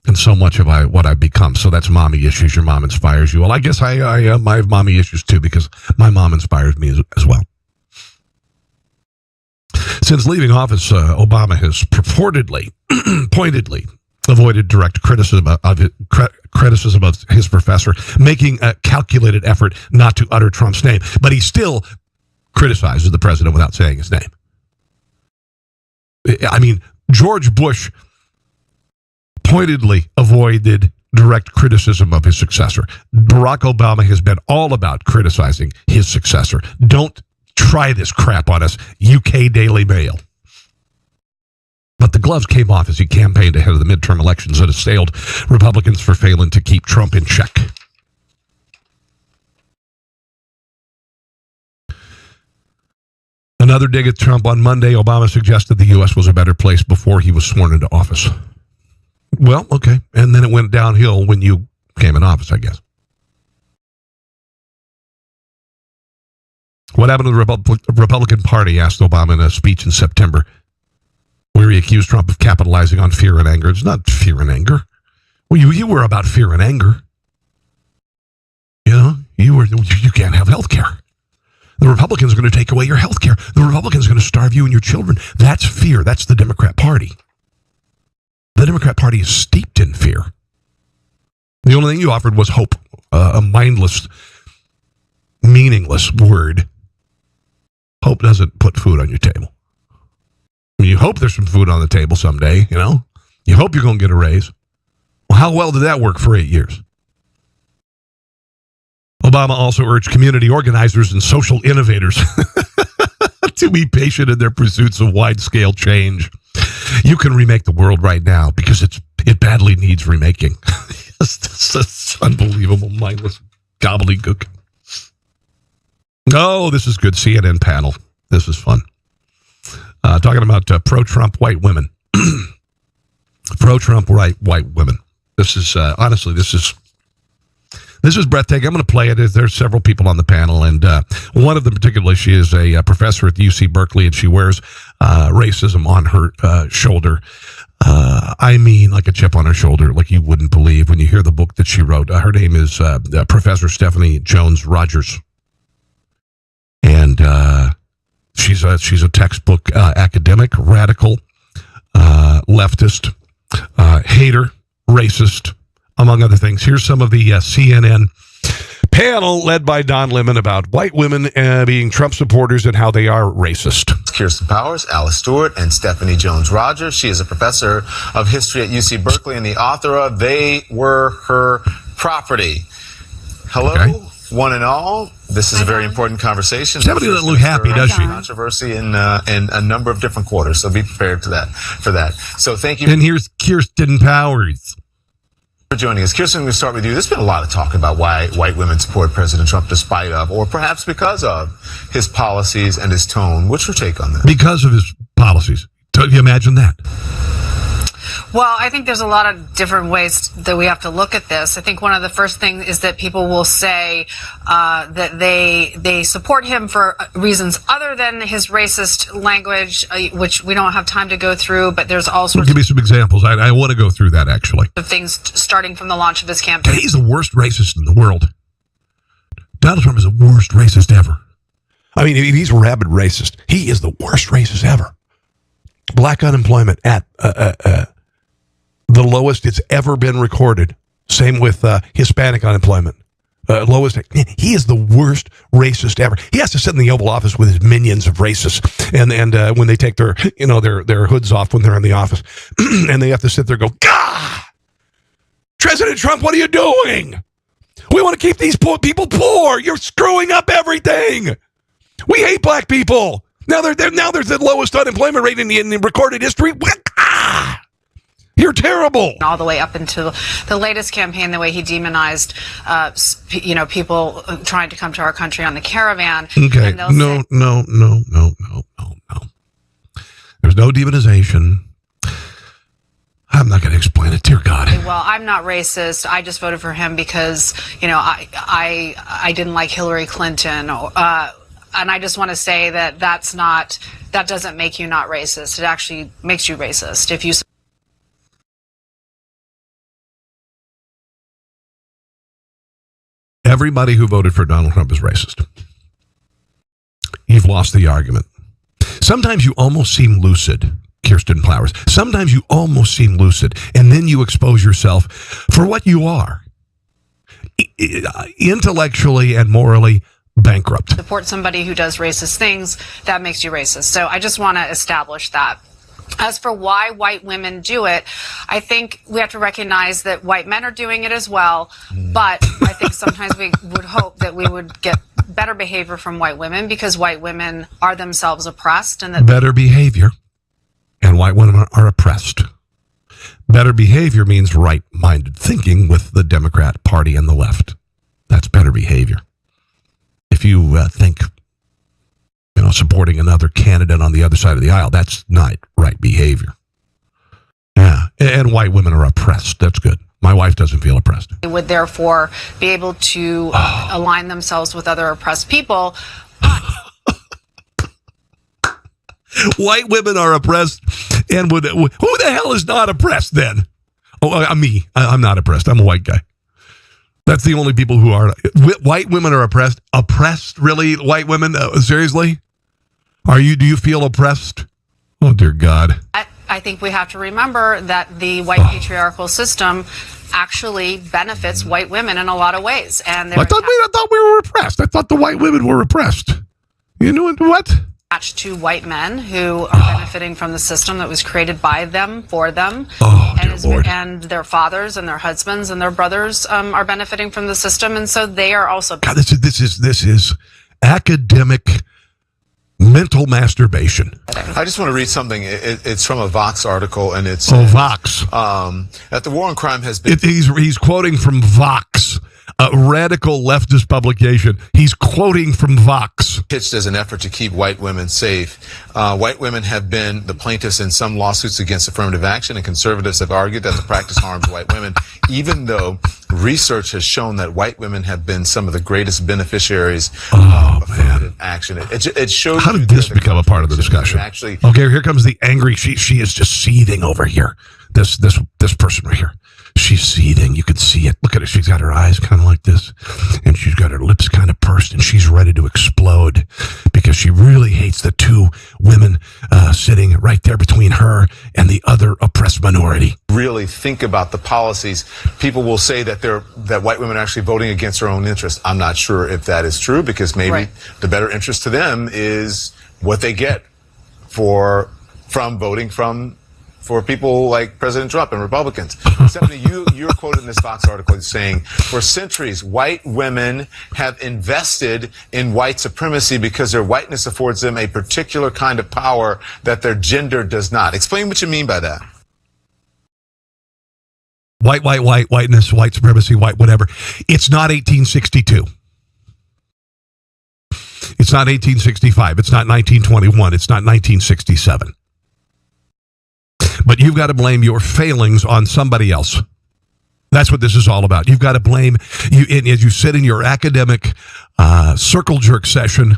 and so much of what I've become. So that's mommy issues. Your mom inspires you. Well, I guess I have mommy issues too, because my mom inspires me as well. Since leaving office, Obama has purportedly, pointedly avoided direct criticism of his professor, making a calculated effort not to utter Trump's name. But he still criticizes the president without saying his name. I mean, George Bush pointedly avoided direct criticism of his successor. Barack Obama has been all about criticizing his successor. Don't try this crap on us, UK Daily Mail. But the gloves came off as he campaigned ahead of the midterm elections and assailed Republicans for failing to keep Trump in check. Another dig at Trump on Monday. Obama suggested the U.S. was a better place before he was sworn into office. Well, okay. And then it went downhill when you came in office, I guess. What happened to the Republican Party, asked Obama in a speech in September, where he accused Trump of capitalizing on fear and anger. It's not fear and anger. Well, you were about fear and anger. You know, you can't have health care. The Republicans are going to take away your health care. The Republicans are going to starve you and your children. That's fear. That's the Democrat Party. The Democrat Party is steeped in fear. The only thing you offered was hope, a mindless, meaningless word. Hope doesn't put food on your table. I mean, you hope there's some food on the table someday, you know? You hope you're going to get a raise. Well, how well did that work for 8 years? Obama also urged community organizers and social innovators to be patient in their pursuits of wide-scale change. You can remake the world right now because it badly needs remaking. It's unbelievable, mindless gobbledygook. Oh, this is good. CNN panel. This is fun. Talking about pro-Trump white women. Pro-Trump white women. This is honestly, this is breathtaking. I'm going to play it. There's several people on the panel, and one of them particularly, she is a professor at UC Berkeley, and she wears racism on her shoulder. I mean, like a chip on her shoulder, like you wouldn't believe when you hear the book that she wrote. Her name is Professor Stephanie Jones Rogers, and she's a textbook academic, radical, leftist, hater, racist, among other things. Here's some of the CNN panel led by Don Lemon about white women being Trump supporters and how they are racist. Kirsten Powers, Alice Stewart, and Stephanie Jones Rogers. She is a professor of history at UC Berkeley and the author of They Were Her Property. Hello, one and all. This is a very important conversation. Somebody doesn't look happy, does she? Controversy in a number of different quarters, so be prepared for that. So thank you. And here's Kirsten Powers for joining us. Kirsten, we'll start with you. There's been a lot of talk about why white women support President Trump despite of, or perhaps because of, his policies and his tone. What's your take on that? Because of his policies. Can you imagine that? Well, I think there's a lot of different ways that we have to look at this. I think one of the first things is that people will say that they support him for reasons other than his racist language, which we don't have time to go through, but there's all sorts Give me some examples. I want to go through that, actually. Of things starting from the launch of his campaign. He's the worst racist in the world. Donald Trump is the worst racist ever. I mean, he's a rabid racist. He is the worst racist ever. Black unemployment at the lowest it's ever been recorded. Same with Hispanic unemployment. Lowest. He is the worst racist ever. He has to sit in the Oval Office with his minions of racists, and when they take their hoods off when they're in the office, and they have to sit there and go, "God, President Trump, what are you doing? We want to keep these poor people poor. You're screwing up everything. We hate black people. Now there's the lowest unemployment rate in recorded history. You're terrible." All the way up into the latest campaign, the way he demonized, people trying to come to our country on the Caravan. Okay, no. There's no demonization. I'm not going to explain it, dear God. Well, I'm not racist. I just voted for him because, I didn't like Hillary Clinton. And I just want to say that that doesn't make you not racist. It actually makes you racist if you. Everybody who voted for Donald Trump is racist. You've lost the argument. Sometimes you almost seem lucid, Kirsten Powers. Sometimes you almost seem lucid, and then you expose yourself for what you are. Intellectually and morally bankrupt. Support somebody who does racist things, that makes you racist. So I just want to establish that. As for why white women do it, I think we have to recognize that white men are doing it as well. But I think sometimes we would hope that we would get better behavior from white women because white women are themselves oppressed. And that better behavior, and white women are oppressed. Better behavior means right-minded thinking with the Democrat Party and the left. That's better behavior. If you think supporting another candidate on the other side of the aisle, that's not right behavior. Yeah, and white women are oppressed. That's good. My wife doesn't feel oppressed. They would therefore be able to align themselves with other oppressed people. White women are oppressed, and who the hell is not oppressed then? Oh, me. I'm not oppressed. I'm a white guy. That's the only people who are. White women are oppressed. Oppressed, really? White women? Seriously? Do you feel oppressed? Oh, dear God. I think we have to remember that the white patriarchal system actually benefits white women in a lot of ways. And I thought we were oppressed. I thought the white women were oppressed. You know what? Attached to white men who are benefiting from the system that was created by them, for them. Oh, dear Lord. And their fathers and their husbands and their brothers are benefiting from the system. And so they are also. God, this is academic mental masturbation. I just want to read something. It's from a Vox article, and it's Vox. That the war on crime has been. He's quoting from Vox, a radical leftist publication. He's quoting from Vox. pitched as an effort to keep white women safe. White women have been the plaintiffs in some lawsuits against affirmative action, and conservatives have argued that the practice harms white women, even though research has shown that white women have been some of the greatest beneficiaries of affirmative action. It shows. How did this become a part of the discussion? Actually, okay, here comes the angry. She is just seething over here. This person right here. She's seething. You can see it. Look at her. She's got her eyes kind of like this, and she's got her lips kind of pursed, and she's ready to explode because she really hates the two women sitting right there between her and the other oppressed minority. Really think about the policies. People will say that that white women are actually voting against their own interests. I'm not sure if that is true, because maybe the better interest to them is what they get from voting for people like President Trump and Republicans. Stephanie, you're quoted in this Fox article saying, for centuries, white women have invested in white supremacy because their whiteness affords them a particular kind of power that their gender does not. Explain what you mean by that. Whiteness, white supremacy, white whatever. It's not 1862. It's not 1865. It's not 1921. It's not 1967. But you've got to blame your failings on somebody else. That's what this is all about. You've got to blame you as you sit in your academic circle jerk session,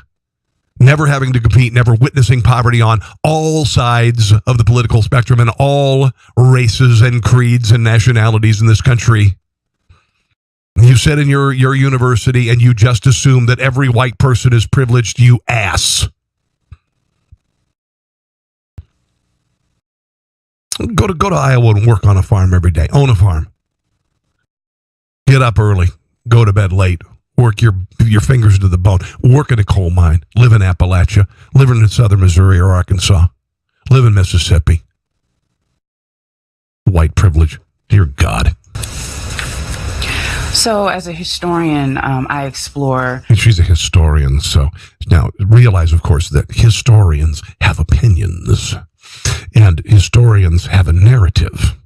never having to compete, never witnessing poverty on all sides of the political spectrum and all races and creeds and nationalities in this country. You sit in your university and you just assume that every white person is privileged, you ass. Go to Iowa and work on a farm every day. Own a farm. Get up early. Go to bed late. Work your fingers to the bone. Work in a coal mine. Live in Appalachia. Live in southern Missouri or Arkansas. Live in Mississippi. White privilege. Dear God. So as a historian, I explore... And she's a historian, so now realize, of course, that historians have opinions. And historians have a narrative.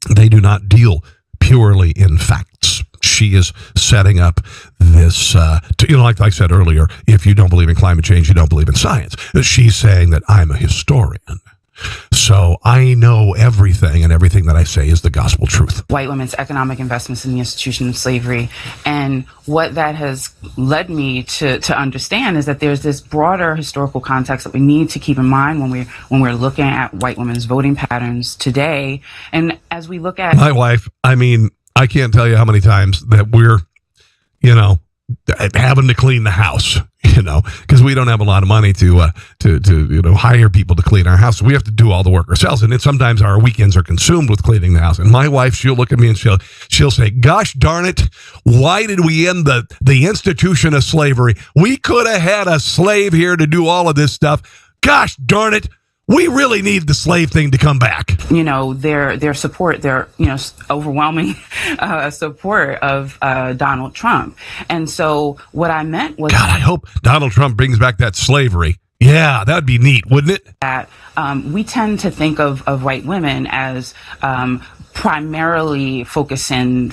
They do not deal purely in facts. She is setting up this, like I said earlier, if you don't believe in climate change, you don't believe in science. She's saying that I'm a historian. So I know everything, and everything that I say is the gospel truth. White women's economic investments in the institution of slavery. And what that has led me to understand is that there's this broader historical context that we need to keep in mind when we're looking at white women's voting patterns today. And as we look at my wife, I mean, I can't tell you how many times that we're, having to clean the house, because we don't have a lot of money to hire people to clean our house. So we have to do all the work ourselves. And then sometimes our weekends are consumed with cleaning the house. And my wife, she'll look at me and she'll say, gosh darn it, why did we end the institution of slavery? We could have had a slave here to do all of this stuff. Gosh darn it. We really need the slave thing to come back. Their support, their overwhelming support of Donald Trump. And so what I meant was... God, I hope Donald Trump brings back that slavery. Yeah, that'd be neat, wouldn't it? That we tend to think of white women as primarily focusing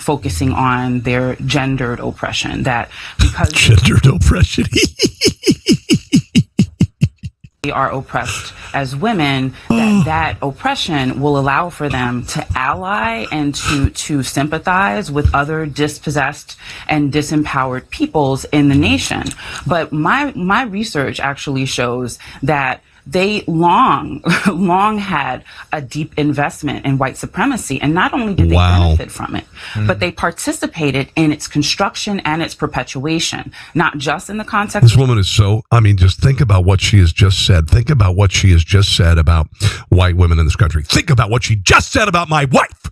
on their gendered oppression. That because gendered oppression. They are oppressed as women, that oppression will allow for them to ally and to sympathize with other dispossessed and disempowered peoples in the nation. But my research actually shows that they long had a deep investment in white supremacy. And not only did they benefit from it, but they participated in its construction and its perpetuation, not just in the context. This woman is just think about what she has just said. Think about what she has just said about white women in this country. Think about what she just said about my wife.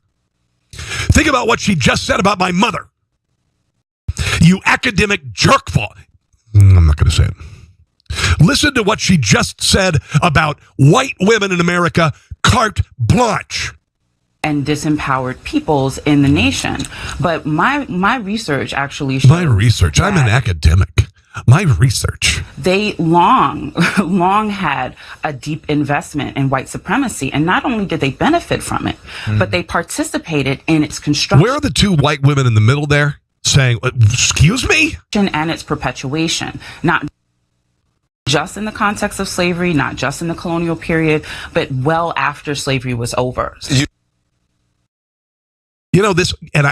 Think about what she just said about my mother. You academic jerkful. I'm not going to say it. Listen to what she just said about white women in America, carte blanche. And disempowered peoples in the nation. But my research actually shows... My research? I'm an academic. My research. They long had a deep investment in white supremacy. And not only did they benefit from it, but they participated in its construction. Where are the two white women in the middle there saying, excuse me? And its perpetuation, not... just in the context of slavery, not just in the colonial period, but well after slavery was over. You know, this, and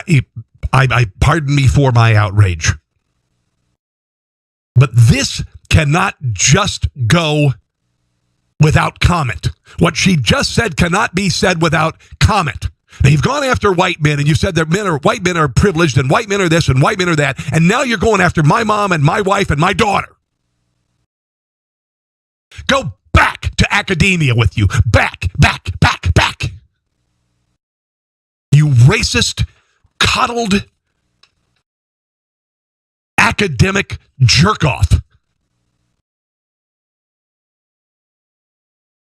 I pardon me for my outrage, but this cannot just go without comment. What she just said cannot be said without comment. Now, you've gone after white men, and you said that white men are privileged, and white men are this, and white men are that, and now you're going after my mom and my wife and my daughter. Go back to academia with you. Back. You racist, coddled, academic jerk-off.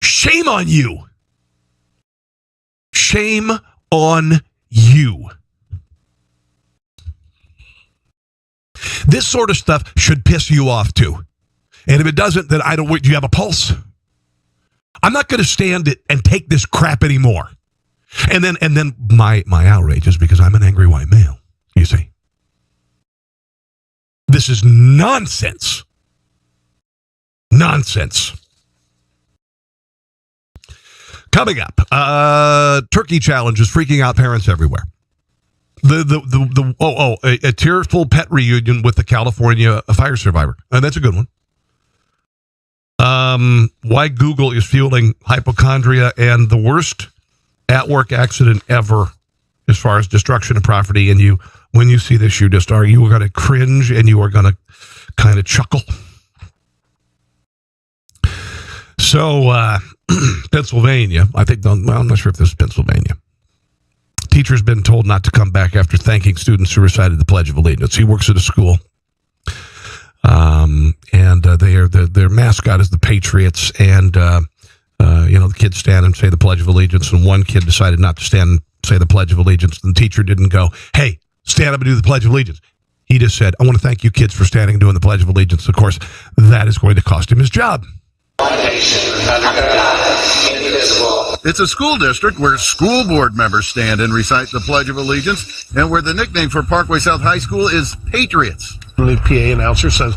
Shame on you. Shame on you. This sort of stuff should piss you off too. And if it doesn't, then do you have a pulse? I'm not going to stand it and take this crap anymore. And then my outrage is because I'm an angry white male, you see. This is nonsense. Nonsense. Coming up, turkey challenge is freaking out parents everywhere. A tearful pet reunion with the California fire survivor. And that's a good one. Why Google is fueling hypochondria, and the worst at-work accident ever as far as destruction of property. And when you see this, you are going to cringe, and you are going to kind of chuckle. So, Pennsylvania, I'm not sure if this is Pennsylvania. Teacher's been told not to come back after thanking students who recited the Pledge of Allegiance. He works at a school. And their mascot is the Patriots, and the kids stand and say the Pledge of Allegiance, and one kid decided not to stand and say the Pledge of Allegiance, and the teacher didn't go, hey, stand up and do the Pledge of Allegiance. He just said, I want to thank you kids for standing and doing the Pledge of Allegiance. Of course, that is going to cost him his job. It's a school district where school board members stand and recite the Pledge of Allegiance, and where the nickname for Parkway South High School is Patriots. The PA announcer says,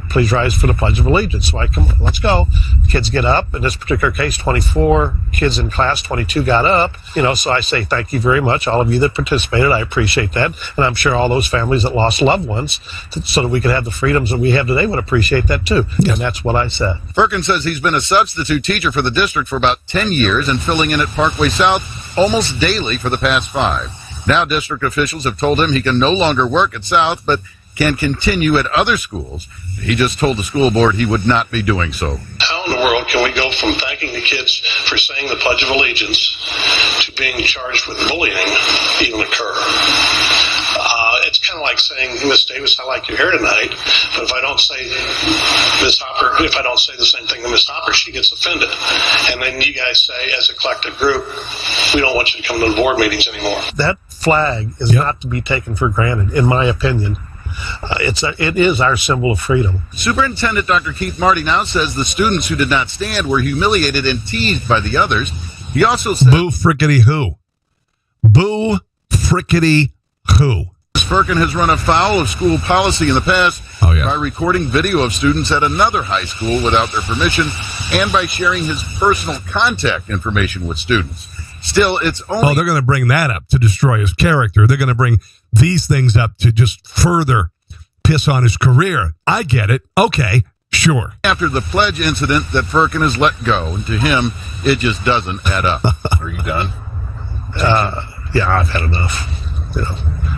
please rise for the Pledge of Allegiance. So I come, let's go. Kids get up. In this particular case, 24 kids in class, 22 got up. So I say, thank you very much, all of you that participated. I appreciate that. And I'm sure all those families that lost loved ones, so that we could have the freedoms that we have today, would appreciate that too. Yes. And that's what I said. Firkin says he's been a substitute teacher for the district for about 10 years and filling in at Parkway South almost daily for the past 5. Now district officials have told him he can no longer work at South, but can continue at other schools. He just told the school board he would not be doing so. How in the world can we go from thanking the kids for saying the Pledge of Allegiance to being charged with bullying even occur? It's kind of like saying, Miss Davis, I like your hair tonight, but if I don't say Miss Hopper, if I don't say the same thing to Miss Hopper, she gets offended. And then you guys say, as a collective group, we don't want you to come to the board meetings anymore. That flag is not to be taken for granted, in my opinion. It is our symbol of freedom. Superintendent Dr. Keith Marty now says the students who did not stand were humiliated and teased by the others. He also said, boo frickety who. Boo frickety who. Firkin has run afoul of school policy in the past by recording video of students at another high school without their permission, and by sharing his personal contact information with students. Still, it's only... Oh, they're going to bring that up to destroy his character. They're going to bring these things up to just further piss on his career. I get it. Okay, sure. After the pledge incident that Firkin has let go, and to him, it just doesn't add up. Are you done? Yeah, I've had enough.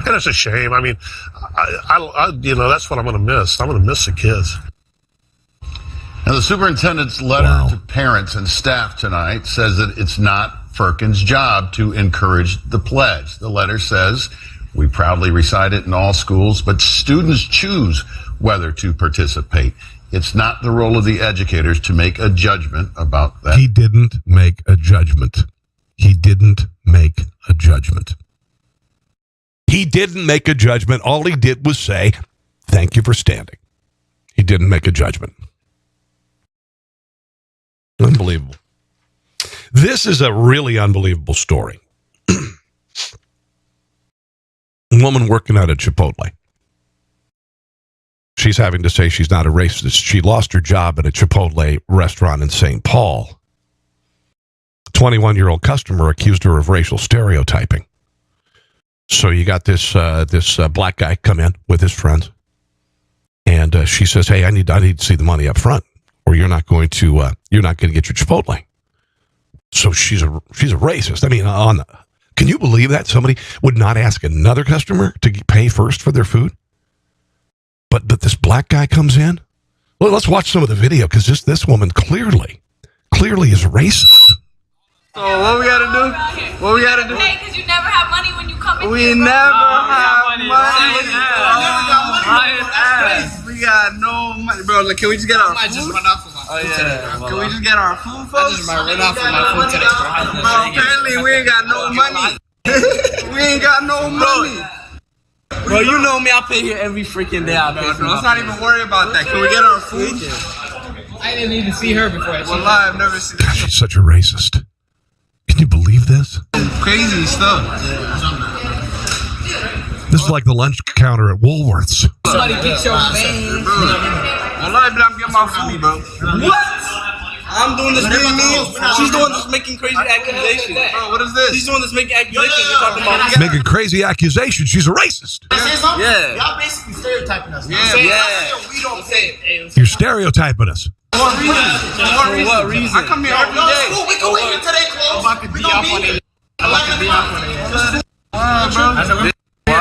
And it's a shame. I mean, I that's what I'm going to miss. I'm going to miss the kids. Now, the superintendent's letter to parents and staff tonight says that it's not Firkin's job to encourage the pledge. The letter says, we proudly recite it in all schools, but students choose whether to participate. It's not the role of the educators to make a judgment about that. He didn't make a judgment. He didn't make a judgment. He didn't make a judgment. All he did was say, thank you for standing. He didn't make a judgment. Unbelievable. This is a really unbelievable story. A woman working out at Chipotle She's having to say she's not a racist. She lost her job at a Chipotle restaurant in St. Paul. 21-year-old customer accused her of racial stereotyping. So you got this black guy come in with his friends, and she says, "Hey, I need to see the money up front, or you're not going to get your Chipotle." So she's a racist. I mean, can you believe that somebody would not ask another customer to pay first for their food? But this black guy comes in. Well, let's watch some of the video because this woman clearly is racist. So what we gotta do? What we gotta do? Hey, because you never have money when you come in. We never have money. We got no money, bro. Like, can we just get our food? I just run off of my food today. Can we just get our food, folks? I just might run off of my food today, bro. Apparently, we ain't got no money. We ain't got no money. Bro, you know me. I pay here every freaking day. Let's not even worry about that. Can we get our food? I didn't even see her before. Well, I've never seen her. She's such a racist. Can you believe this? Crazy stuff. This is like the lunch counter at Woolworths. Somebody get your man. Well, I'm getting my food, bro. What? I'm doing this being mean. She's doing this making crazy accusations. Bro, what is this? She's doing this making accusations. You're talking about making crazy accusations. She's a racist. Yeah. Y'all basically stereotyping us. Yeah. We don't say it. You're stereotyping us. For what reason? I come here every day. We can wait here till they close. I'm about to be off on it. I'm about to be off on it. Bro.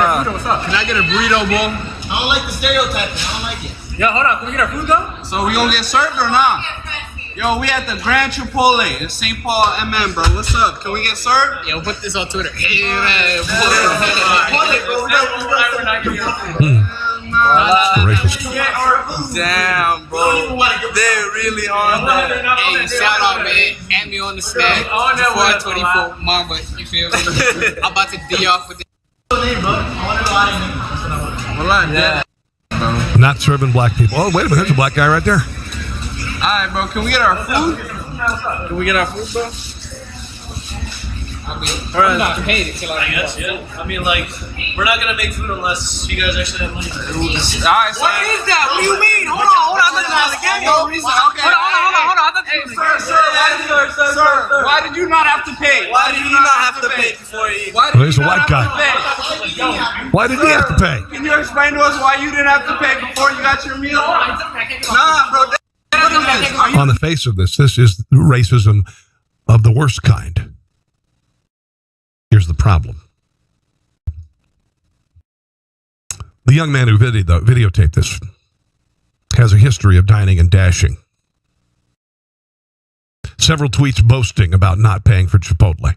Can I get a burrito bowl? I don't like the stereotyping. I don't like it. Yo, hold on. Can we get our food though? So we gonna get served or not? Yo, we at the Grand Chipotle in St. Paul, MM, bro. What's up? Can we get served? Yo, put this on Twitter. Hey, man. Damn, bro. They really are that. Hey, shout out, man. Add me on the snap. 424 Mamba. You feel me? I'm about to D off with it. Not serving black people. Oh, wait a minute. There's a black guy right there. Alright, bro. Can we get our food? Can we get our food, bro? I mean, I'm not paid until I guess, yeah. I mean, like, we're not gonna make food unless you guys actually have money. Alright, so what is that? What do you mean? Hold on. I thought that was a game. Okay. Hold on. Sir, why did you not have to pay? Why did you not have to pay before you? There's a white guy. Why did he have to pay? Can you explain to us why you didn't have to pay before you got your meal? Nah, bro. On the face of this is racism of the worst kind. Here's the problem. The young man who videotaped this has a history of dining and dashing. Several tweets boasting about not paying for Chipotle.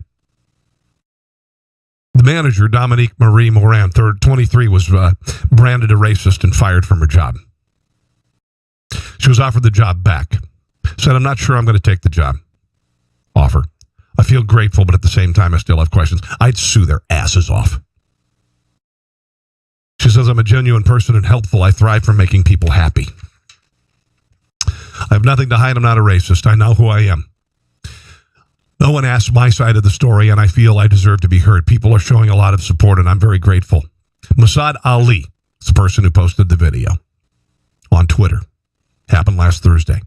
The manager, Dominique Marie Moran, 23, was branded a racist and fired from her job. She was offered the job back. Said, "I'm not sure I'm going to take the job offer. I feel grateful, but at the same time, I still have questions. I'd sue their asses off." She says, "I'm a genuine person and helpful. I thrive from making people happy. I have nothing to hide. I'm not a racist. I know who I am. No one asked my side of the story, and I feel I deserve to be heard. People are showing a lot of support, and I'm very grateful." Masad Ali is the person who posted the video on Twitter. Happened last Thursday,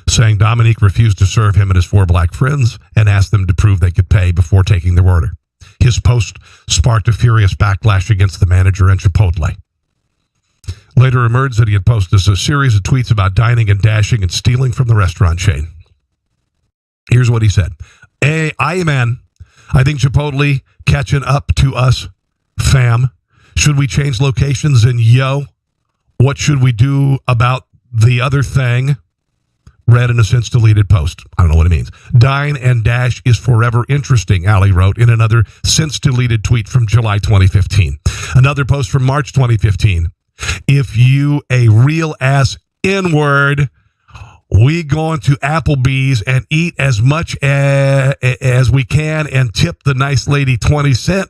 saying Dominique refused to serve him and his 4 black friends and asked them to prove they could pay before taking their order. His post sparked a furious backlash against the manager and Chipotle. Later emerged that he had posted a series of tweets about dining and dashing and stealing from the restaurant chain. Here's what he said. Amen. I think Chipotle catching up to us, fam. Should we change locations? And yo, what should we do about the other thing? Read in a since deleted post. I don't know what it means. Dine and dash is forever interesting, Ali wrote in another since deleted tweet from July 2015. Another post from March 2015. If you a real ass N-word, we going to Applebee's and eat as much as we can and tip the nice lady 20 cents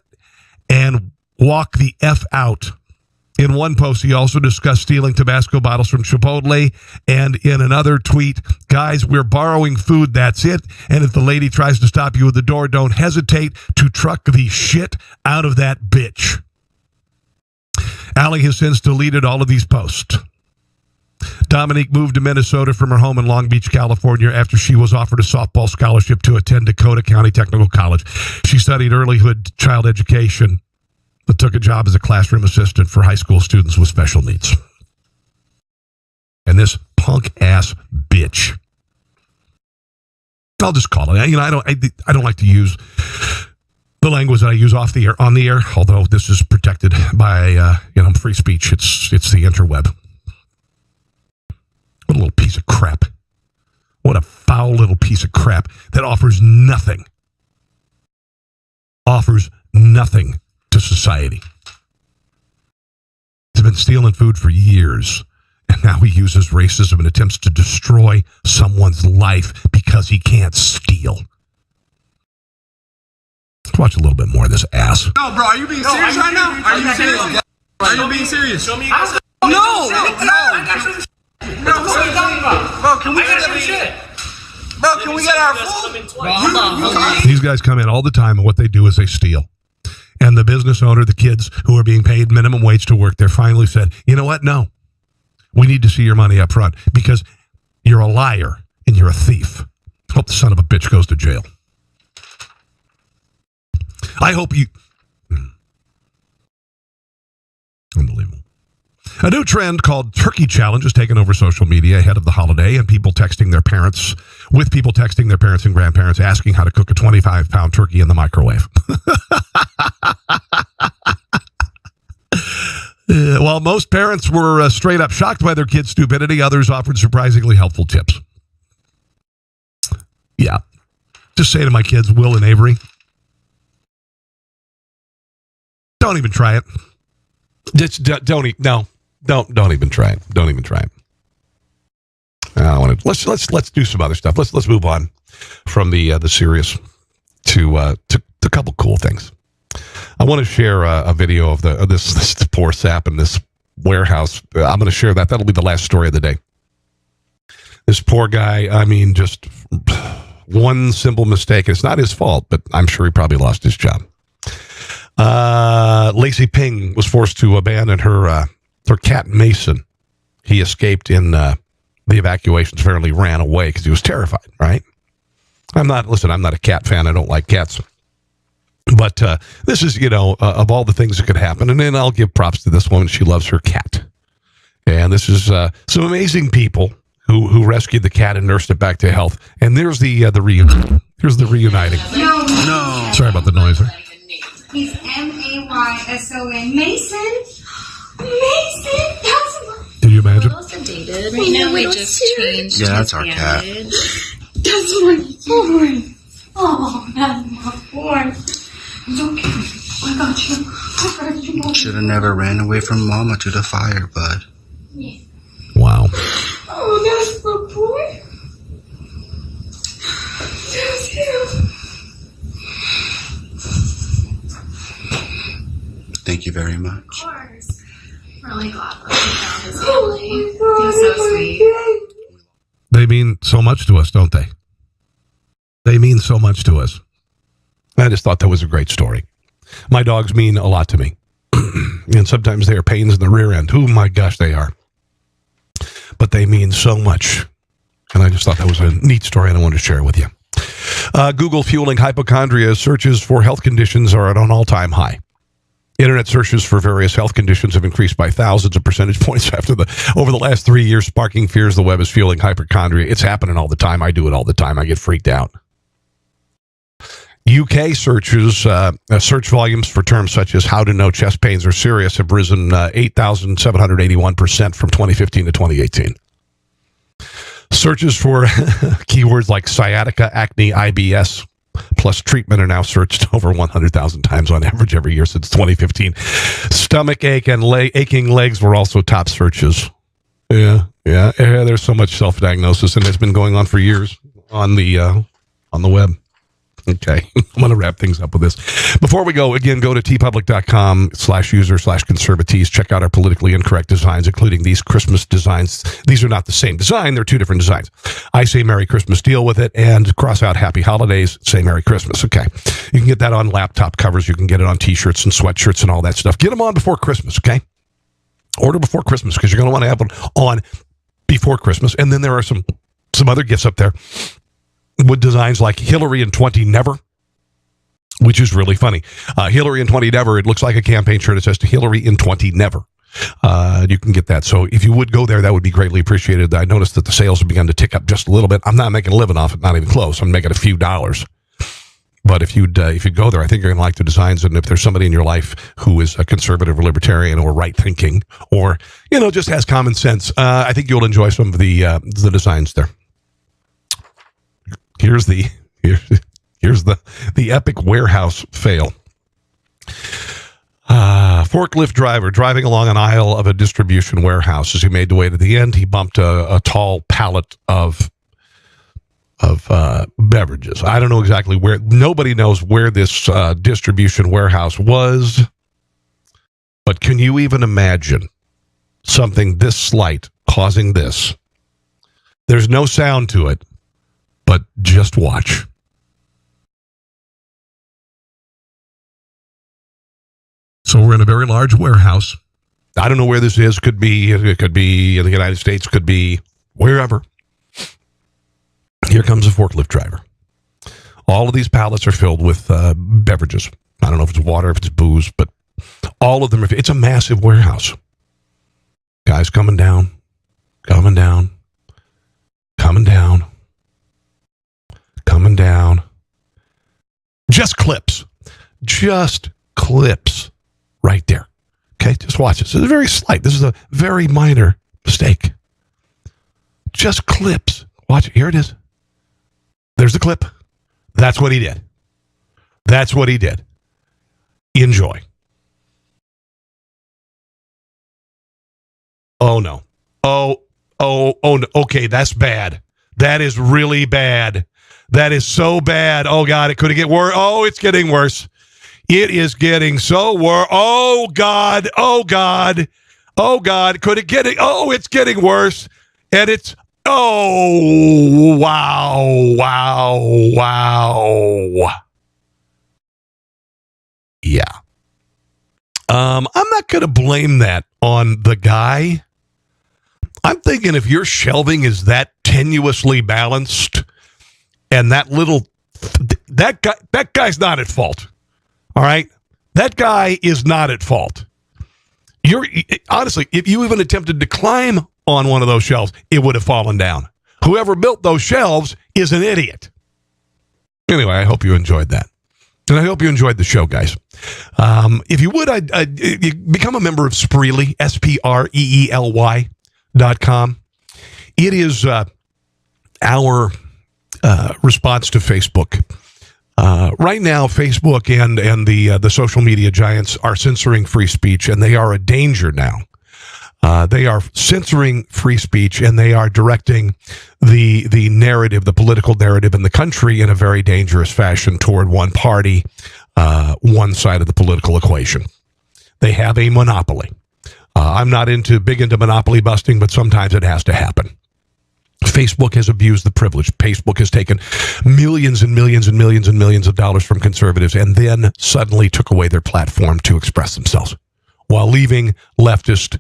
and walk the F out. In one post, he also discussed stealing Tabasco bottles from Chipotle. And in another tweet, guys, we're borrowing food, that's it. And if the lady tries to stop you at the door, don't hesitate to truck the shit out of that bitch. Ali has since deleted all of these posts. Dominique moved to Minnesota from her home in Long Beach, California, after she was offered a softball scholarship to attend Dakota County Technical College. She studied earlyhood child education, but took a job as a classroom assistant for high school students with special needs. And this punk-ass bitch, I'll just call it. I don't like to use the language that I use off the air, on the air, although this is protected by free speech. It's the interweb. What a little piece of crap. What a foul little piece of crap that offers nothing. Offers nothing to society. He's been stealing food for years, and now he uses racism and attempts to destroy someone's life because he can't steal. Let's watch a little bit more of this ass. No, bro, are you being serious right now? Are you serious? Are you being serious? Show me you guys. No! I got some shit. Bro, what are you talking about? Bro, can we get some shit? Bro, can we get our food? These guys come in all the time, and what they do is they steal. And the business owner, the kids who are being paid minimum wage to work there, finally said, you know what? No. We need to see your money up front because you're a liar and you're a thief. Hope the son of a bitch goes to jail. I hope you... Unbelievable. A new trend called Turkey Challenge is taking over social media ahead of the holiday, and people texting their parents and grandparents asking how to cook a 25-pound turkey in the microwave. While most parents were straight up shocked by their kids' stupidity, others offered surprisingly helpful tips. Yeah. Just say to my kids, Will and Avery, don't even try it. Don't even try it. Don't even try it. I don't want to. Let's do some other stuff. Let's move on from the serious to a couple cool things. I want to share a video of this poor sap in this warehouse. I'm going to share that. That'll be the last story of the day. This poor guy. I mean, just one simple mistake. It's not his fault, but I'm sure he probably lost his job. Lacey Ping was forced to abandon her cat Mason. He escaped in the evacuations, apparently ran away because he was terrified, right? I'm not a cat fan. I don't like cats. But this is, of all the things that could happen. And then I'll give props to this woman. She loves her cat. And this is some amazing people who rescued the cat and nursed it back to health. And there's the reunion. Here's the reuniting. No. Sorry about the noise. He's Mayson. Mason! That's Can you imagine? sedated. Right now we just changed. Yeah, that's our cat. That's my boy. Oh, that's my boy. It's okay. I got you. Should have never ran away from Mama to the fire, bud. Yeah. Wow. Oh, that's my boy. That's him. Thank you very much. Of course. Really glad that we found his family. He's so sweet. They mean so much to us, don't they? They mean so much to us. I just thought that was a great story. My dogs mean a lot to me. And sometimes they are pains in the rear end. Oh my gosh, they are. But they mean so much. And I just thought that was a neat story and I wanted to share it with you. Google fueling hypochondria. Searches for health conditions are at an all-time high. Internet searches for various health conditions have increased by thousands of percentage points over the last 3 years, sparking fears the web is fueling hypochondria. It's happening all the time. I do it all the time. I get freaked out. UK searches, search volumes for terms such as how to know chest pains are serious have risen 8,781% from 2015 to 2018. Searches for keywords like sciatica, acne, IBS, plus treatment are now searched over 100,000 times on average every year since 2015. Stomach ache and aching legs were also top searches. Yeah. There's so much self-diagnosis, and it's been going on for years on the web. Okay, I'm going to wrap things up with this. Before we go, again, go to tpublic.com/user/conservatees. Check out our politically incorrect designs, including these Christmas designs. These are not the same design. They're two different designs. I say Merry Christmas, deal with it, and cross out Happy Holidays, say Merry Christmas. Okay, you can get that on laptop covers. You can get it on T-shirts and sweatshirts and all that stuff. Get them on before Christmas, okay? Order before Christmas because you're going to want to have one on before Christmas. And then there are some other gifts up there with designs like Hillary in 20 Never, which is really funny. Hillary in 20 Never, it looks like a campaign shirt. It says to Hillary in 20 Never. You can get that. So if you would go there, that would be greatly appreciated. I noticed that the sales have begun to tick up just a little bit. I'm not making a living off it, not even close. I'm making a few dollars. But if you'd go there, I think you're going to like the designs. And if there's somebody in your life who is a conservative or libertarian or right-thinking or, just has common sense, I think you'll enjoy some of the designs there. Here's the epic warehouse fail. Forklift driver driving along an aisle of a distribution warehouse. As he made the way to the end, he bumped a tall pallet of beverages. I don't know exactly where. Nobody knows where this distribution warehouse was. But can you even imagine something this slight causing this? There's no sound to it, but just watch. So we're in a very large warehouse. I don't know where this is. It could be in the United States. Could be wherever. Here comes a forklift driver. All of these pallets are filled with beverages. I don't know if it's water, if it's booze, but all of them are. It's a massive warehouse. Guys coming down. Just clips. Right there. Okay, just watch this. This is very slight. This is a very minor mistake. Just clips. Watch it. Here it is. There's the clip. That's what he did. Enjoy. Oh, no. Oh, no. Okay, that's bad. That is really bad. That is so bad. Oh, God, it could get worse. Oh, it's getting worse. It is getting so worse. Oh, God. Could it get it? Oh, it's getting worse. And it's, oh, wow. Yeah. I'm not going to blame that on the guy. I'm thinking if your shelving is that tenuously balanced and that guy's not at fault. All right? That guy is not at fault. Honestly, if you even attempted to climb on one of those shelves, it would have fallen down. Whoever built those shelves is an idiot. Anyway, I hope you enjoyed that. And I hope you enjoyed the show, guys. If you would, I'd become a member of Spreely, SPREELY.com. It is our response to Facebook. Right now, Facebook and the social media giants are censoring free speech, and they are a danger now. They are censoring free speech, and they are directing the narrative, the political narrative in the country in a very dangerous fashion toward one party, one side of the political equation. They have a monopoly. I'm not big into monopoly busting, but sometimes it has to happen. Facebook has abused the privilege. Facebook has taken millions and millions and millions and millions of dollars from conservatives and then suddenly took away their platform to express themselves while leaving leftist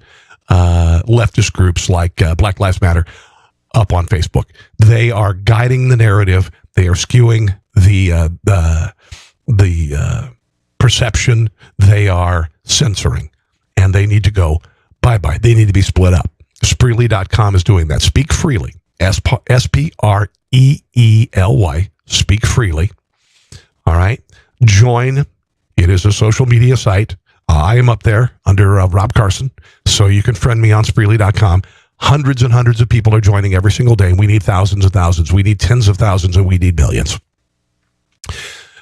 groups like Black Lives Matter up on Facebook. They are guiding the narrative. They are skewing the perception. They are censoring, and they need to go bye-bye. They need to be split up. Spreely.com is doing that. Speak freely. SPREELY. Speak freely. All right. Join. It is a social media site. I am up there under Rob Carson, so you can friend me on Spreely.com. Hundreds and hundreds of people are joining every single day. We need thousands and thousands. We need tens of thousands, and we need millions.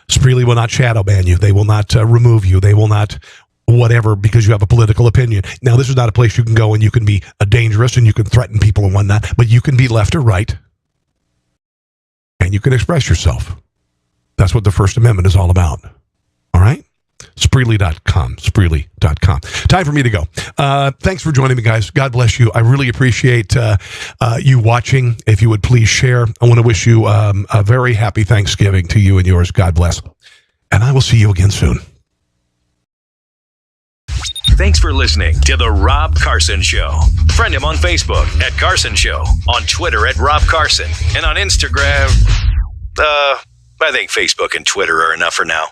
Spreely will not shadow ban you. They will not remove you. They will not whatever because you have a political opinion. Now, this is not a place you can go and you can be dangerous and you can threaten people and whatnot, but you can be left or right, and you can express yourself. That's what the First Amendment is all about. All right? Spreely.com. Spreely.com. Time for me to go. Thanks for joining me, guys. God bless you. I really appreciate you watching. If you would please share. I want to wish you a very happy Thanksgiving to you and yours. God bless. And I will see you again soon. Thanks for listening to The Rob Carson Show. Friend him on Facebook at Carson Show, on Twitter at Rob Carson, and on Instagram, I think Facebook and Twitter are enough for now.